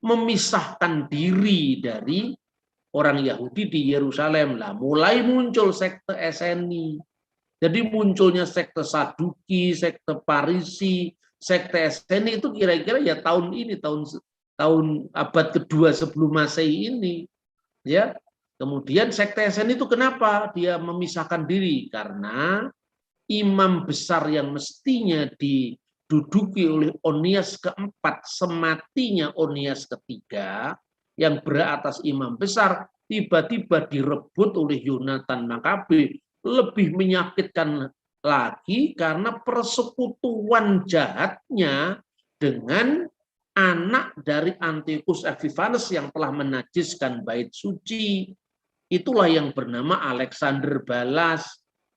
memisahkan diri dari orang Yahudi di Yerusalem. Lah, mulai muncul sekte Eseni. Jadi munculnya sekte Saduki, sekte Parisi, sekte Eseni itu kira-kira ya tahun ini, tahun abad kedua sebelum Masehi ini, ya. Kemudian sekte Eseni itu kenapa dia memisahkan diri? Karena imam besar yang mestinya diduduki oleh Onias keempat sematinya Onias ketiga yang beratas imam besar tiba-tiba direbut oleh Yonatan Makabe. Lebih menyakitkan lagi karena persekutuan jahatnya dengan anak dari Antiochus Epiphanes yang telah menajiskan bait suci. Itulah yang bernama Alexander Balas.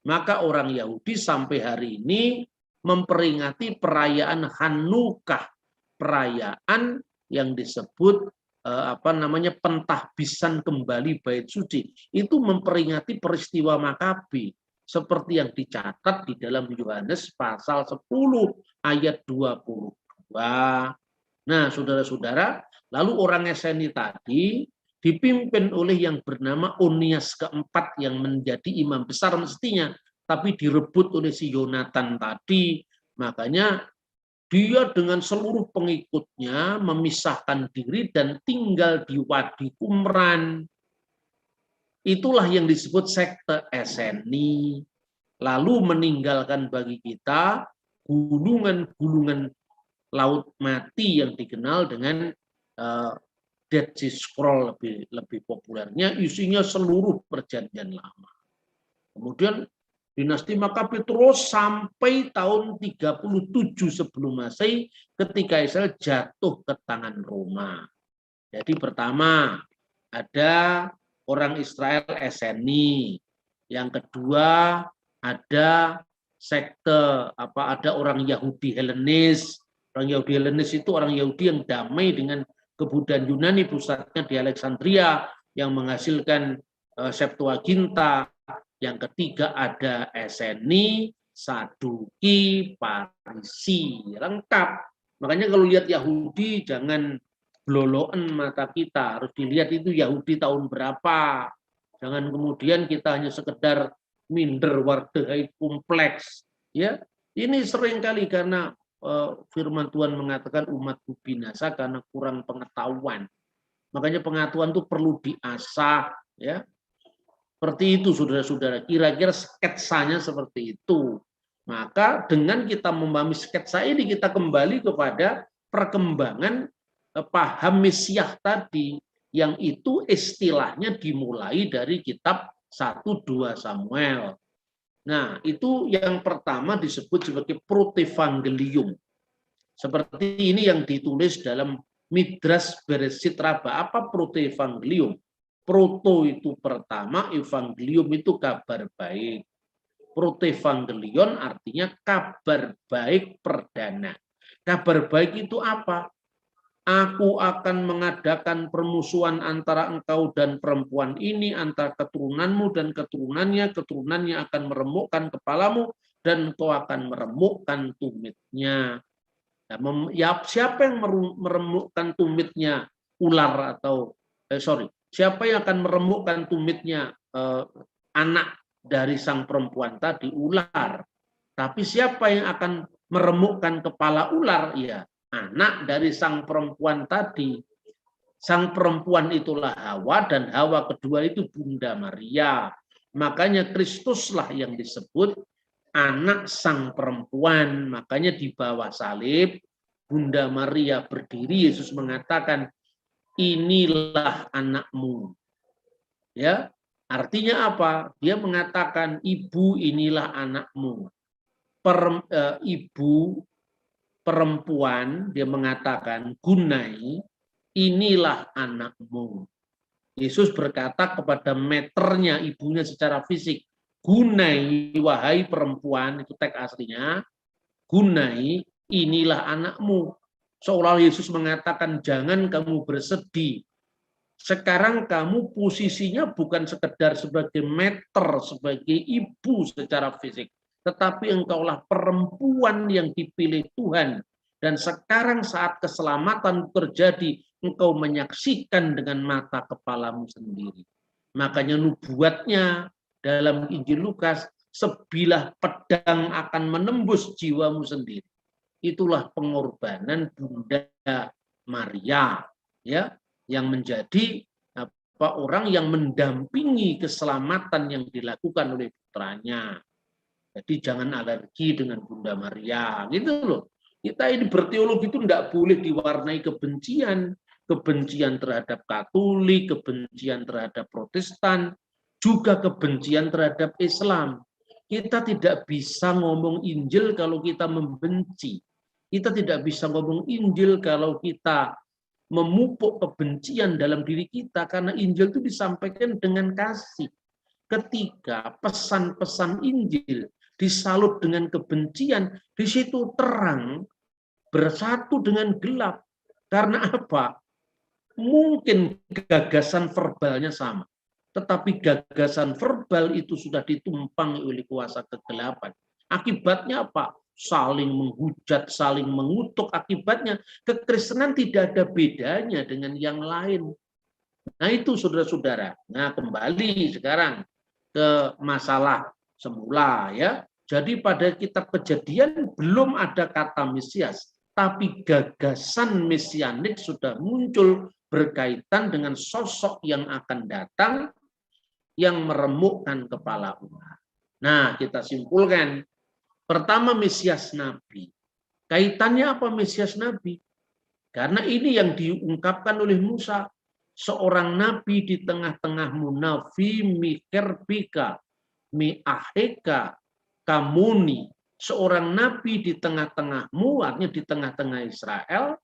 Maka orang Yahudi sampai hari ini memperingati perayaan Hanukah, perayaan yang disebut pentahbisan kembali bait suci. Itu memperingati peristiwa Makabe seperti yang dicatat di dalam Yohanes pasal 10 ayat 22. Nah, saudara-saudara, lalu orang Eseni tadi dipimpin oleh yang bernama Onias keempat yang menjadi imam besar mestinya, tapi direbut oleh si Yonatan tadi. Makanya dia dengan seluruh pengikutnya memisahkan diri dan tinggal di Wadi Qumran. Itulah yang disebut sekte Eseni. Lalu meninggalkan bagi kita gulungan-gulungan laut mati yang dikenal dengan Dead Sea Scroll lebih populernya, isinya seluruh perjanjian lama. Kemudian dinasti Makabe terus sampai tahun 37 sebelum Masehi ketika Israel jatuh ke tangan Roma. Jadi pertama ada orang Israel Eseni, yang kedua ada sekte ada orang Yahudi Helenis. Orang Yahudi Helenis itu orang Yahudi yang damai dengan kebudayaan Yunani, pusatnya di Alexandria yang menghasilkan Septuaginta. Yang ketiga ada Eseni, Saduki, Parisi, lengkap. Makanya kalau lihat Yahudi jangan bloloen mata kita, harus dilihat itu Yahudi tahun berapa. Jangan kemudian kita hanya sekedar minder wardahai kompleks. Ya, ini sering kali karena firman Tuhan mengatakan umatku binasa karena kurang pengetahuan. Makanya pengetahuan itu perlu diasah, ya. Seperti itu, saudara-saudara. Kira-kira sketsanya seperti itu. Maka dengan kita memahami sketsa ini, kita kembali kepada perkembangan paham Mesiah tadi, yang itu istilahnya dimulai dari kitab 1-2 Samuel. Nah, itu yang pertama disebut sebagai protevangelium. Seperti ini yang ditulis dalam Midrash Bereshit Rabbah. Apa protevangelium? Proto itu pertama, evangelium itu kabar baik. Protevangelion artinya kabar baik perdana. Kabar baik itu apa? Aku akan mengadakan permusuhan antara engkau dan perempuan ini, antara keturunanmu dan keturunannya. Keturunannya akan meremukkan kepalamu dan engkau akan meremukkan tumitnya. Ya, siapa yang meremukkan tumitnya? Ular atau siapa yang akan meremukkan tumitnya anak dari sang perempuan tadi? Ular. Tapi siapa yang akan meremukkan kepala ular? Ya, anak dari sang perempuan tadi. Sang perempuan itulah Hawa, dan Hawa kedua itu Bunda Maria. Makanya Kristuslah yang disebut anak sang perempuan. Makanya di bawah salib Bunda Maria berdiri, Yesus mengatakan, inilah anakmu. Ya, artinya apa? Dia mengatakan, ibu inilah anakmu. Ibu perempuan, dia mengatakan, Gunai, inilah anakmu. Yesus berkata kepada meternya ibunya secara fisik, Gunai, wahai perempuan, itu teks aslinya, Gunai, inilah anakmu. Seolah Yesus mengatakan, jangan kamu bersedih. Sekarang kamu posisinya bukan sekedar sebagai meter, sebagai ibu secara fisik, tetapi engkaulah perempuan yang dipilih Tuhan Dan sekarang saat keselamatan terjadi, engkau menyaksikan dengan mata kepalamu sendiri. Makanya nubuatnya dalam Injil Lukas, sebilah pedang akan menembus jiwamu sendiri. Itulah pengorbanan Bunda Maria, ya, yang menjadi orang yang mendampingi keselamatan yang dilakukan oleh putranya. Jadi jangan alergi dengan Bunda Maria, gitu loh. Kita ini berteologi itu tidak boleh diwarnai kebencian, kebencian terhadap Katolik, kebencian terhadap Protestan, juga kebencian terhadap Islam. Kita tidak bisa ngomong Injil kalau kita membenci. Kita tidak bisa ngomong Injil kalau kita memupuk kebencian dalam diri kita, karena Injil itu disampaikan dengan kasih. Ketika pesan-pesan Injil disalut dengan kebencian, di situ terang bersatu dengan gelap. Karena apa? Mungkin gagasan verbalnya sama, tetapi gagasan verbal itu sudah ditumpangi oleh kuasa kegelapan. Akibatnya apa? Saling menghujat, saling mengutuk. Akibatnya kekristenan tidak ada bedanya dengan yang lain. Nah itu saudara-saudara. Nah kembali sekarang ke masalah semula, ya. Jadi pada kitab Kejadian belum ada kata Mesias, tapi gagasan mesianik sudah muncul berkaitan dengan sosok yang akan datang yang meremukkan kepala umat. Nah, kita simpulkan. Pertama, Mesias Nabi. Kaitannya apa Mesias Nabi? Karena ini yang diungkapkan oleh Musa. Seorang nabi di tengah-tengahmu, nafi mikerbika, miaheka, kamuni. Seorang nabi di tengah-tengahmu, artinya di tengah-tengah Israel,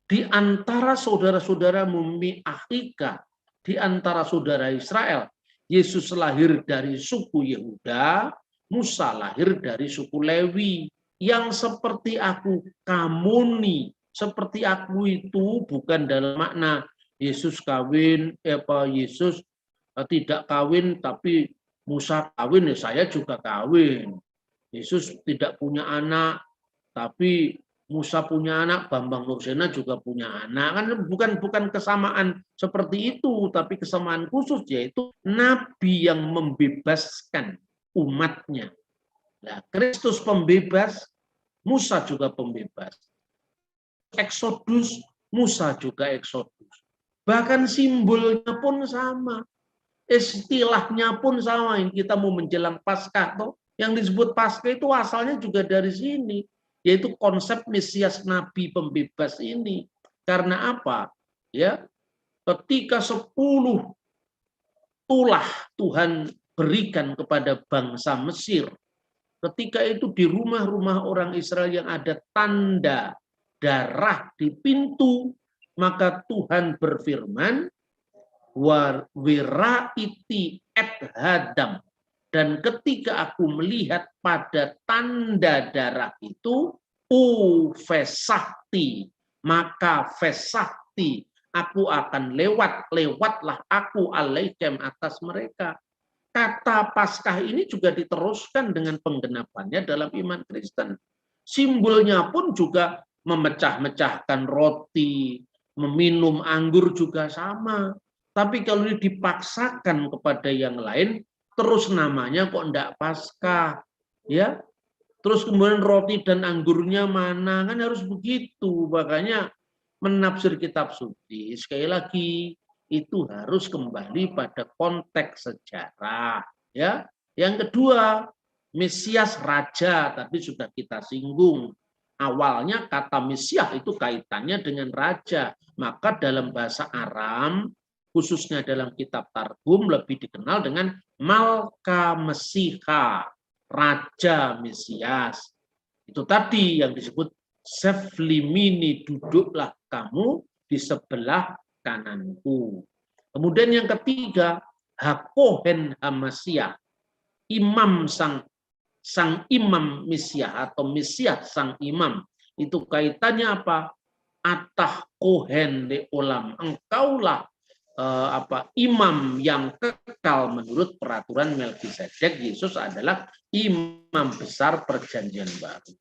di antara saudara-saudaramu, miahika, di antara saudara Israel. Yesus lahir dari suku Yehuda, Musa lahir dari suku Lewi. Yang seperti aku, kamuni. Seperti aku itu bukan dalam makna Yesus kawin, Yesus tidak kawin, tapi Musa kawin, ya saya juga kawin. Yesus tidak punya anak, tapi Musa punya anak, Bambang Nursena juga punya anak. Kan bukan kesamaan seperti itu, tapi kesamaan khusus, yaitu Nabi yang membebaskan umatnya. Nah, Kristus pembebas, Musa juga pembebas. Eksodus, Musa juga eksodus. Bahkan simbolnya pun sama. Istilahnya pun sama. Kita mau menjelang Paskah, toh yang disebut Paskah itu asalnya juga dari sini, yaitu konsep Mesias Nabi pembebas ini. Karena apa? Ya, ketika 10 tulah Tuhan berikan kepada bangsa Mesir, ketika itu di rumah-rumah orang Israel yang ada tanda darah di pintu, maka Tuhan berfirman, wiraiti et hadam, dan ketika aku melihat pada tanda darah itu, fesakti, maka fesakti, aku akan lewatlah aku alaikum atas mereka. Kata Paskah ini juga diteruskan dengan penggenapannya dalam iman Kristen. Simbolnya pun juga memecah-mecahkan roti, meminum anggur juga sama. Tapi kalau ini dipaksakan kepada yang lain, terus namanya kok enggak Paskah, ya? Terus kemudian roti dan anggurnya mana? Kan harus begitu. Makanya menafsir kitab suci, sekali lagi, itu harus kembali pada konteks sejarah, ya. Yang kedua, Mesias raja, tadi sudah kita singgung. Awalnya kata Mesias itu kaitannya dengan raja. Maka dalam bahasa Aram, khususnya dalam kitab Targum, lebih dikenal dengan Malka Mesiha, raja Mesias. Itu tadi yang disebut Seflimini, duduklah kamu di sebelah kananku. Kemudian yang ketiga, Hakohen Hamasia, imam sang imam Mesias atau Mesias sang imam. Itu kaitannya apa? Atah kohen de olam, engkaulah imam yang kekal menurut peraturan Melkisedek. Yesus adalah imam besar perjanjian baru.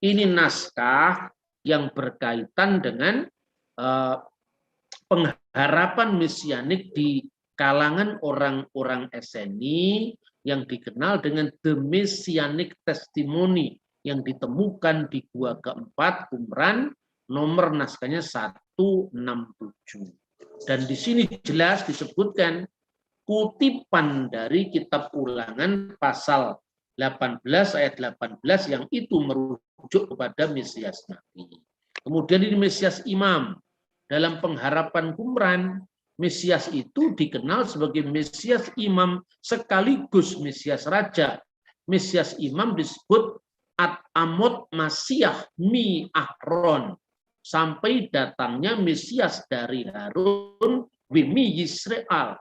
Ini naskah yang berkaitan dengan pengharapan mesianik di kalangan orang-orang Esseni yang dikenal dengan The Messianic Testimony yang ditemukan di gua keempat Qumran, nomor naskahnya 167. Dan di sini jelas disebutkan kutipan dari kitab Ulangan pasal 18 ayat 18 yang itu merujuk kepada Mesias Nabi. Kemudian ini Mesias Imam. Dalam pengharapan Qumran, Mesias itu dikenal sebagai Mesias Imam sekaligus Mesias Raja. Mesias Imam disebut At-Amot Masiyah Mi Ahron. Sampai datangnya Mesias dari Harun, Wimi Yisrael,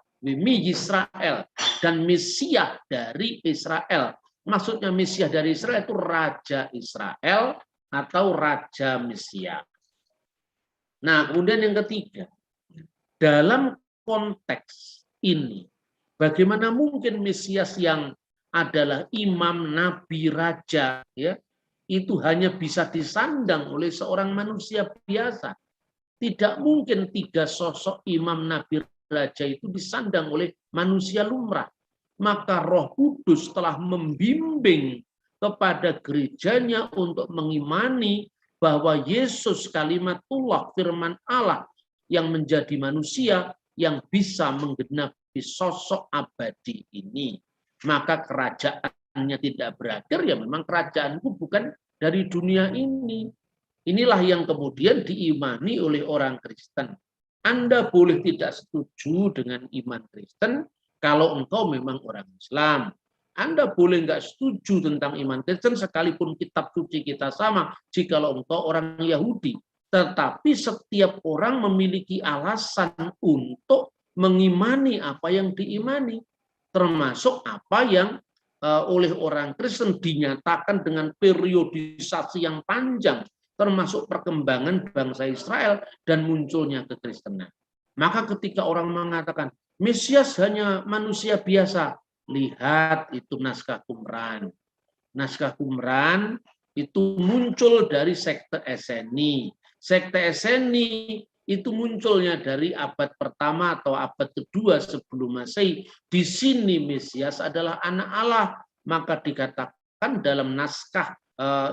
dan Mesias dari Israel. Maksudnya Mesias dari Israel itu Raja Israel atau Raja Mesias. Nah, kemudian yang ketiga, dalam konteks ini, bagaimana mungkin Mesias yang adalah imam, nabi, raja, ya, itu hanya bisa disandang oleh seorang manusia biasa. Tidak mungkin tiga sosok imam, nabi, raja itu disandang oleh manusia lumrah. Maka Roh Kudus telah membimbing kepada gerejanya untuk mengimani bahwa Yesus kalimatullah firman Allah yang menjadi manusia yang bisa menggenapi sosok abadi ini. Maka kerajaannya tidak berakhir, ya memang kerajaanku bukan dari dunia ini. Inilah yang kemudian diimani oleh orang Kristen. Anda boleh tidak setuju dengan iman Kristen kalau engkau memang orang Islam. Anda boleh nggak setuju tentang iman Kristen sekalipun kitab suci kita sama jikalau engkau orang Yahudi. Tetapi setiap orang memiliki alasan untuk mengimani apa yang diimani. Termasuk apa yang oleh orang Kristen dinyatakan dengan periodisasi yang panjang. Termasuk perkembangan bangsa Israel dan munculnya kekristenan. Maka ketika orang mengatakan, Mesias hanya manusia biasa, lihat itu naskah Qumran. Naskah Qumran itu muncul dari sekte Esseni. Sekte Esseni itu munculnya dari abad pertama atau abad kedua sebelum Masehi. Di sini Mesias adalah anak Allah. Maka dikatakan dalam naskah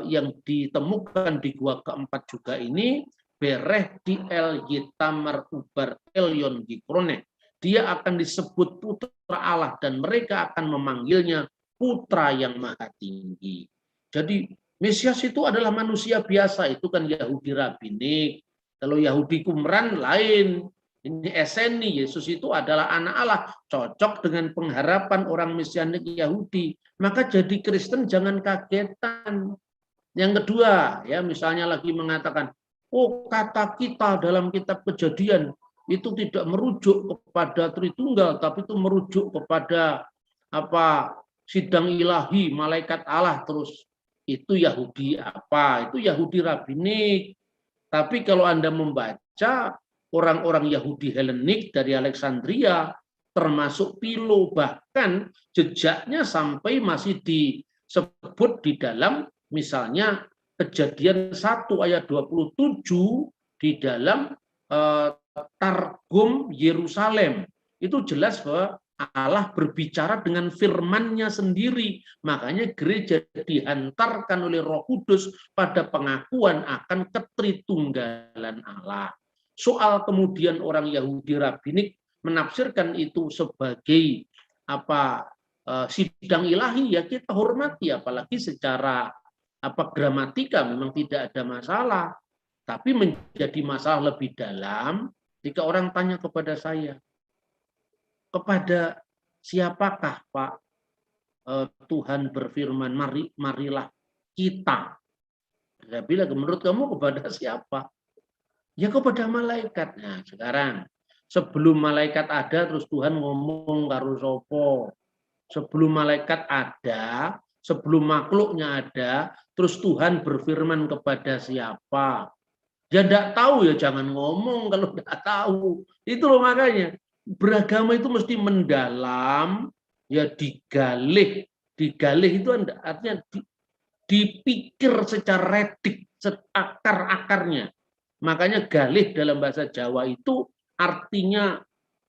yang ditemukan di gua keempat juga ini, Bereh di El Yitamar Ubar Elyon Gikrone. Dia akan disebut putra Allah dan mereka akan memanggilnya putra yang maha tinggi. Jadi Mesias itu adalah manusia biasa, itu kan Yahudi rabbinik. Kalau Yahudi Qumran lain, ini Esseni, Yesus itu adalah anak Allah, cocok dengan pengharapan orang Mesianik Yahudi. Maka jadi Kristen jangan kagetan. Yang kedua, ya misalnya lagi mengatakan, oh kata kita dalam kitab Kejadian itu tidak merujuk kepada Tritunggal, tapi itu merujuk kepada apa sidang ilahi, malaikat Allah. Terus itu Yahudi apa? Itu Yahudi rabbinik. Tapi kalau Anda membaca orang-orang Yahudi Helenik dari Alexandria, termasuk Philo, bahkan jejaknya sampai masih disebut di dalam misalnya Kejadian 1 ayat 27 di dalam Targum Yerusalem. Itu jelas bahwa Allah berbicara dengan firman-Nya sendiri. Makanya gereja dihantarkan oleh Roh Kudus pada pengakuan akan ketritunggalan Allah. Soal kemudian orang Yahudi rabbinik menafsirkan itu sebagai sidang ilahi, ya kita hormati, apalagi secara gramatika memang tidak ada masalah. Tapi menjadi masalah lebih dalam jika orang tanya kepada saya, kepada siapakah Pak Tuhan berfirman, marilah kita. Saya bilang, menurut kamu kepada siapa? Ya kepada malaikat. Nah sekarang, sebelum malaikat ada, terus Tuhan ngomong karo sopo. Sebelum malaikat ada, sebelum makhluknya ada, terus Tuhan berfirman kepada siapa? Ya tidak tahu, ya jangan ngomong kalau tidak tahu. Itu loh makanya beragama itu mesti mendalam, ya digalih. Digalih itu artinya dipikir secara etik. akar-akarnya. Makanya galih dalam bahasa Jawa itu artinya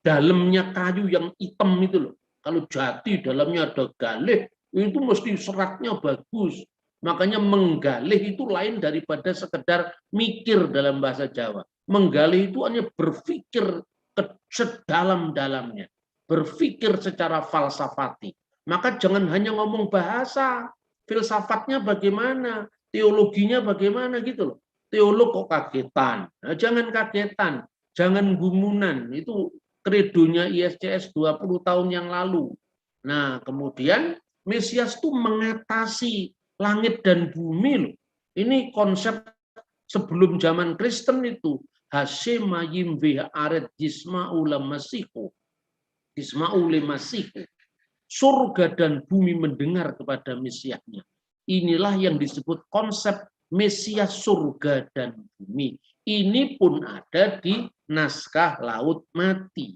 dalamnya kayu yang hitam itu loh. Kalau jati dalamnya ada galih, itu mesti seratnya bagus. Makanya menggalih itu lain daripada sekedar mikir dalam bahasa Jawa. Menggalih itu hanya berpikir sedalam-dalamnya. Berpikir secara falsafati. Maka jangan hanya ngomong bahasa, filsafatnya bagaimana, teologinya bagaimana gitu loh. Teolog kok kagetan. Nah, jangan kagetan, jangan gumunan. Itu kredonya ISCS 20 tahun yang lalu. Nah, kemudian Mesias itu mengatasi langit dan bumi loh. Ini konsep sebelum zaman Kristen itu. Hasemayim biha aret jisma'u lamasihu. Jisma'u lemasihu. Surga dan bumi mendengar kepada Mesiasnya. Inilah yang disebut konsep Mesias surga dan bumi. Ini pun ada di naskah Laut Mati.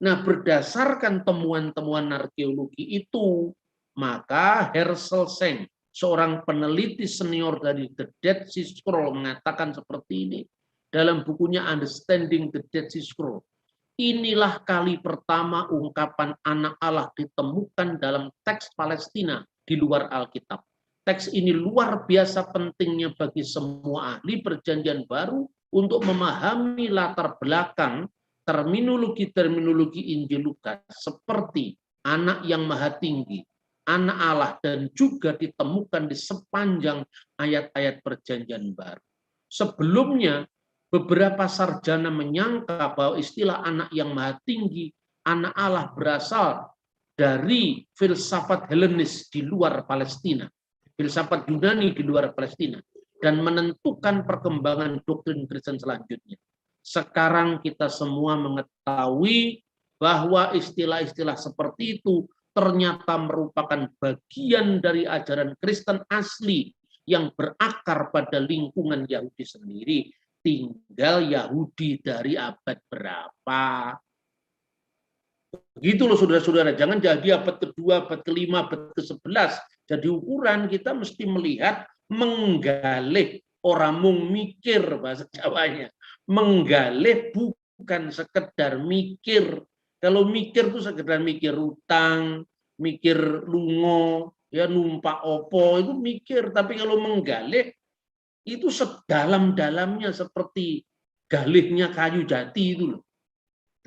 Nah, berdasarkan temuan-temuan arkeologi itu, maka Herschel Seng, seorang peneliti senior dari The Dead Sea Scroll, mengatakan seperti ini dalam bukunya Understanding the Dead Sea Scroll. Inilah kali pertama ungkapan anak Allah ditemukan dalam teks Palestina di luar Alkitab. Teks ini luar biasa pentingnya bagi semua ahli Perjanjian Baru untuk memahami latar belakang terminologi-terminologi Injil Lukas seperti anak yang maha tinggi, anak Allah, dan juga ditemukan di sepanjang ayat-ayat Perjanjian Baru. Sebelumnya, beberapa sarjana menyangka bahwa istilah anak yang maha tinggi, anak Allah, berasal dari filsafat Helenis di luar Palestina, filsafat Yunani di luar Palestina, dan menentukan perkembangan doktrin Kristen selanjutnya. Sekarang kita semua mengetahui bahwa istilah-istilah seperti itu ternyata merupakan bagian dari ajaran Kristen asli yang berakar pada lingkungan Yahudi sendiri. Tinggal Yahudi dari abad berapa. Begitu loh saudara-saudara, jangan jadi abad kedua, abad kelima, abad ke-11. Jadi ukuran kita mesti melihat menggalih, orang mung mikir bahasa Jawanya. Menggalih bukan sekedar mikir. Kalau mikir itu sekedar mikir utang, mikir lungo, ya numpak opo, itu mikir. Tapi kalau menggalih, itu sedalam-dalamnya seperti galihnya kayu jati itu loh.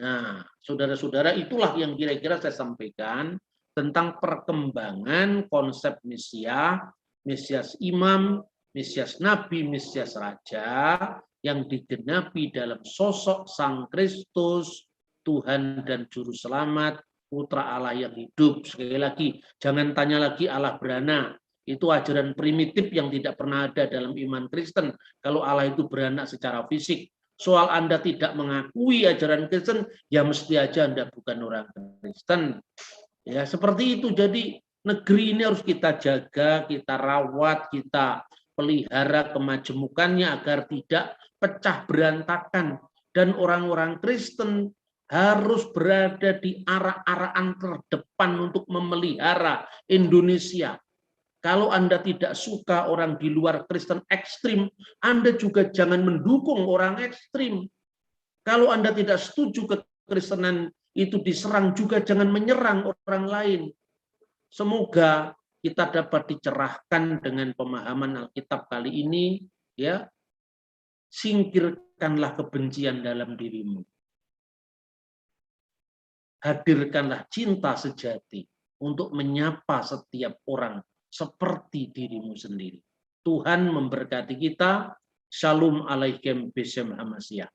Nah, saudara-saudara, itulah yang kira-kira saya sampaikan tentang perkembangan konsep Mesias, Mesias imam, Mesias nabi, Mesias raja yang digenapi dalam sosok Sang Kristus, Tuhan dan Juru Selamat, Putra Allah yang hidup. Sekali lagi, jangan tanya lagi Allah beranak. Itu ajaran primitif yang tidak pernah ada dalam iman Kristen. Kalau Allah itu beranak secara fisik. Soal Anda tidak mengakui ajaran Kristen, ya mesti aja Anda bukan orang Kristen. Ya, seperti itu. Jadi negeri ini harus kita jaga, kita rawat, kita pelihara kemajemukannya agar tidak pecah berantakan. Dan orang-orang Kristen harus berada di arah-arahan terdepan untuk memelihara Indonesia. Kalau Anda tidak suka orang di luar Kristen ekstrim, Anda juga jangan mendukung orang ekstrim. Kalau Anda tidak setuju kekristenan itu diserang, juga jangan menyerang orang lain. Semoga kita dapat dicerahkan dengan pemahaman Alkitab kali ini, ya. Singkirkanlah kebencian dalam dirimu. Hadirkanlah cinta sejati untuk menyapa setiap orang seperti dirimu sendiri. Tuhan memberkati kita. Shalom alaikum bisem hamasiyah.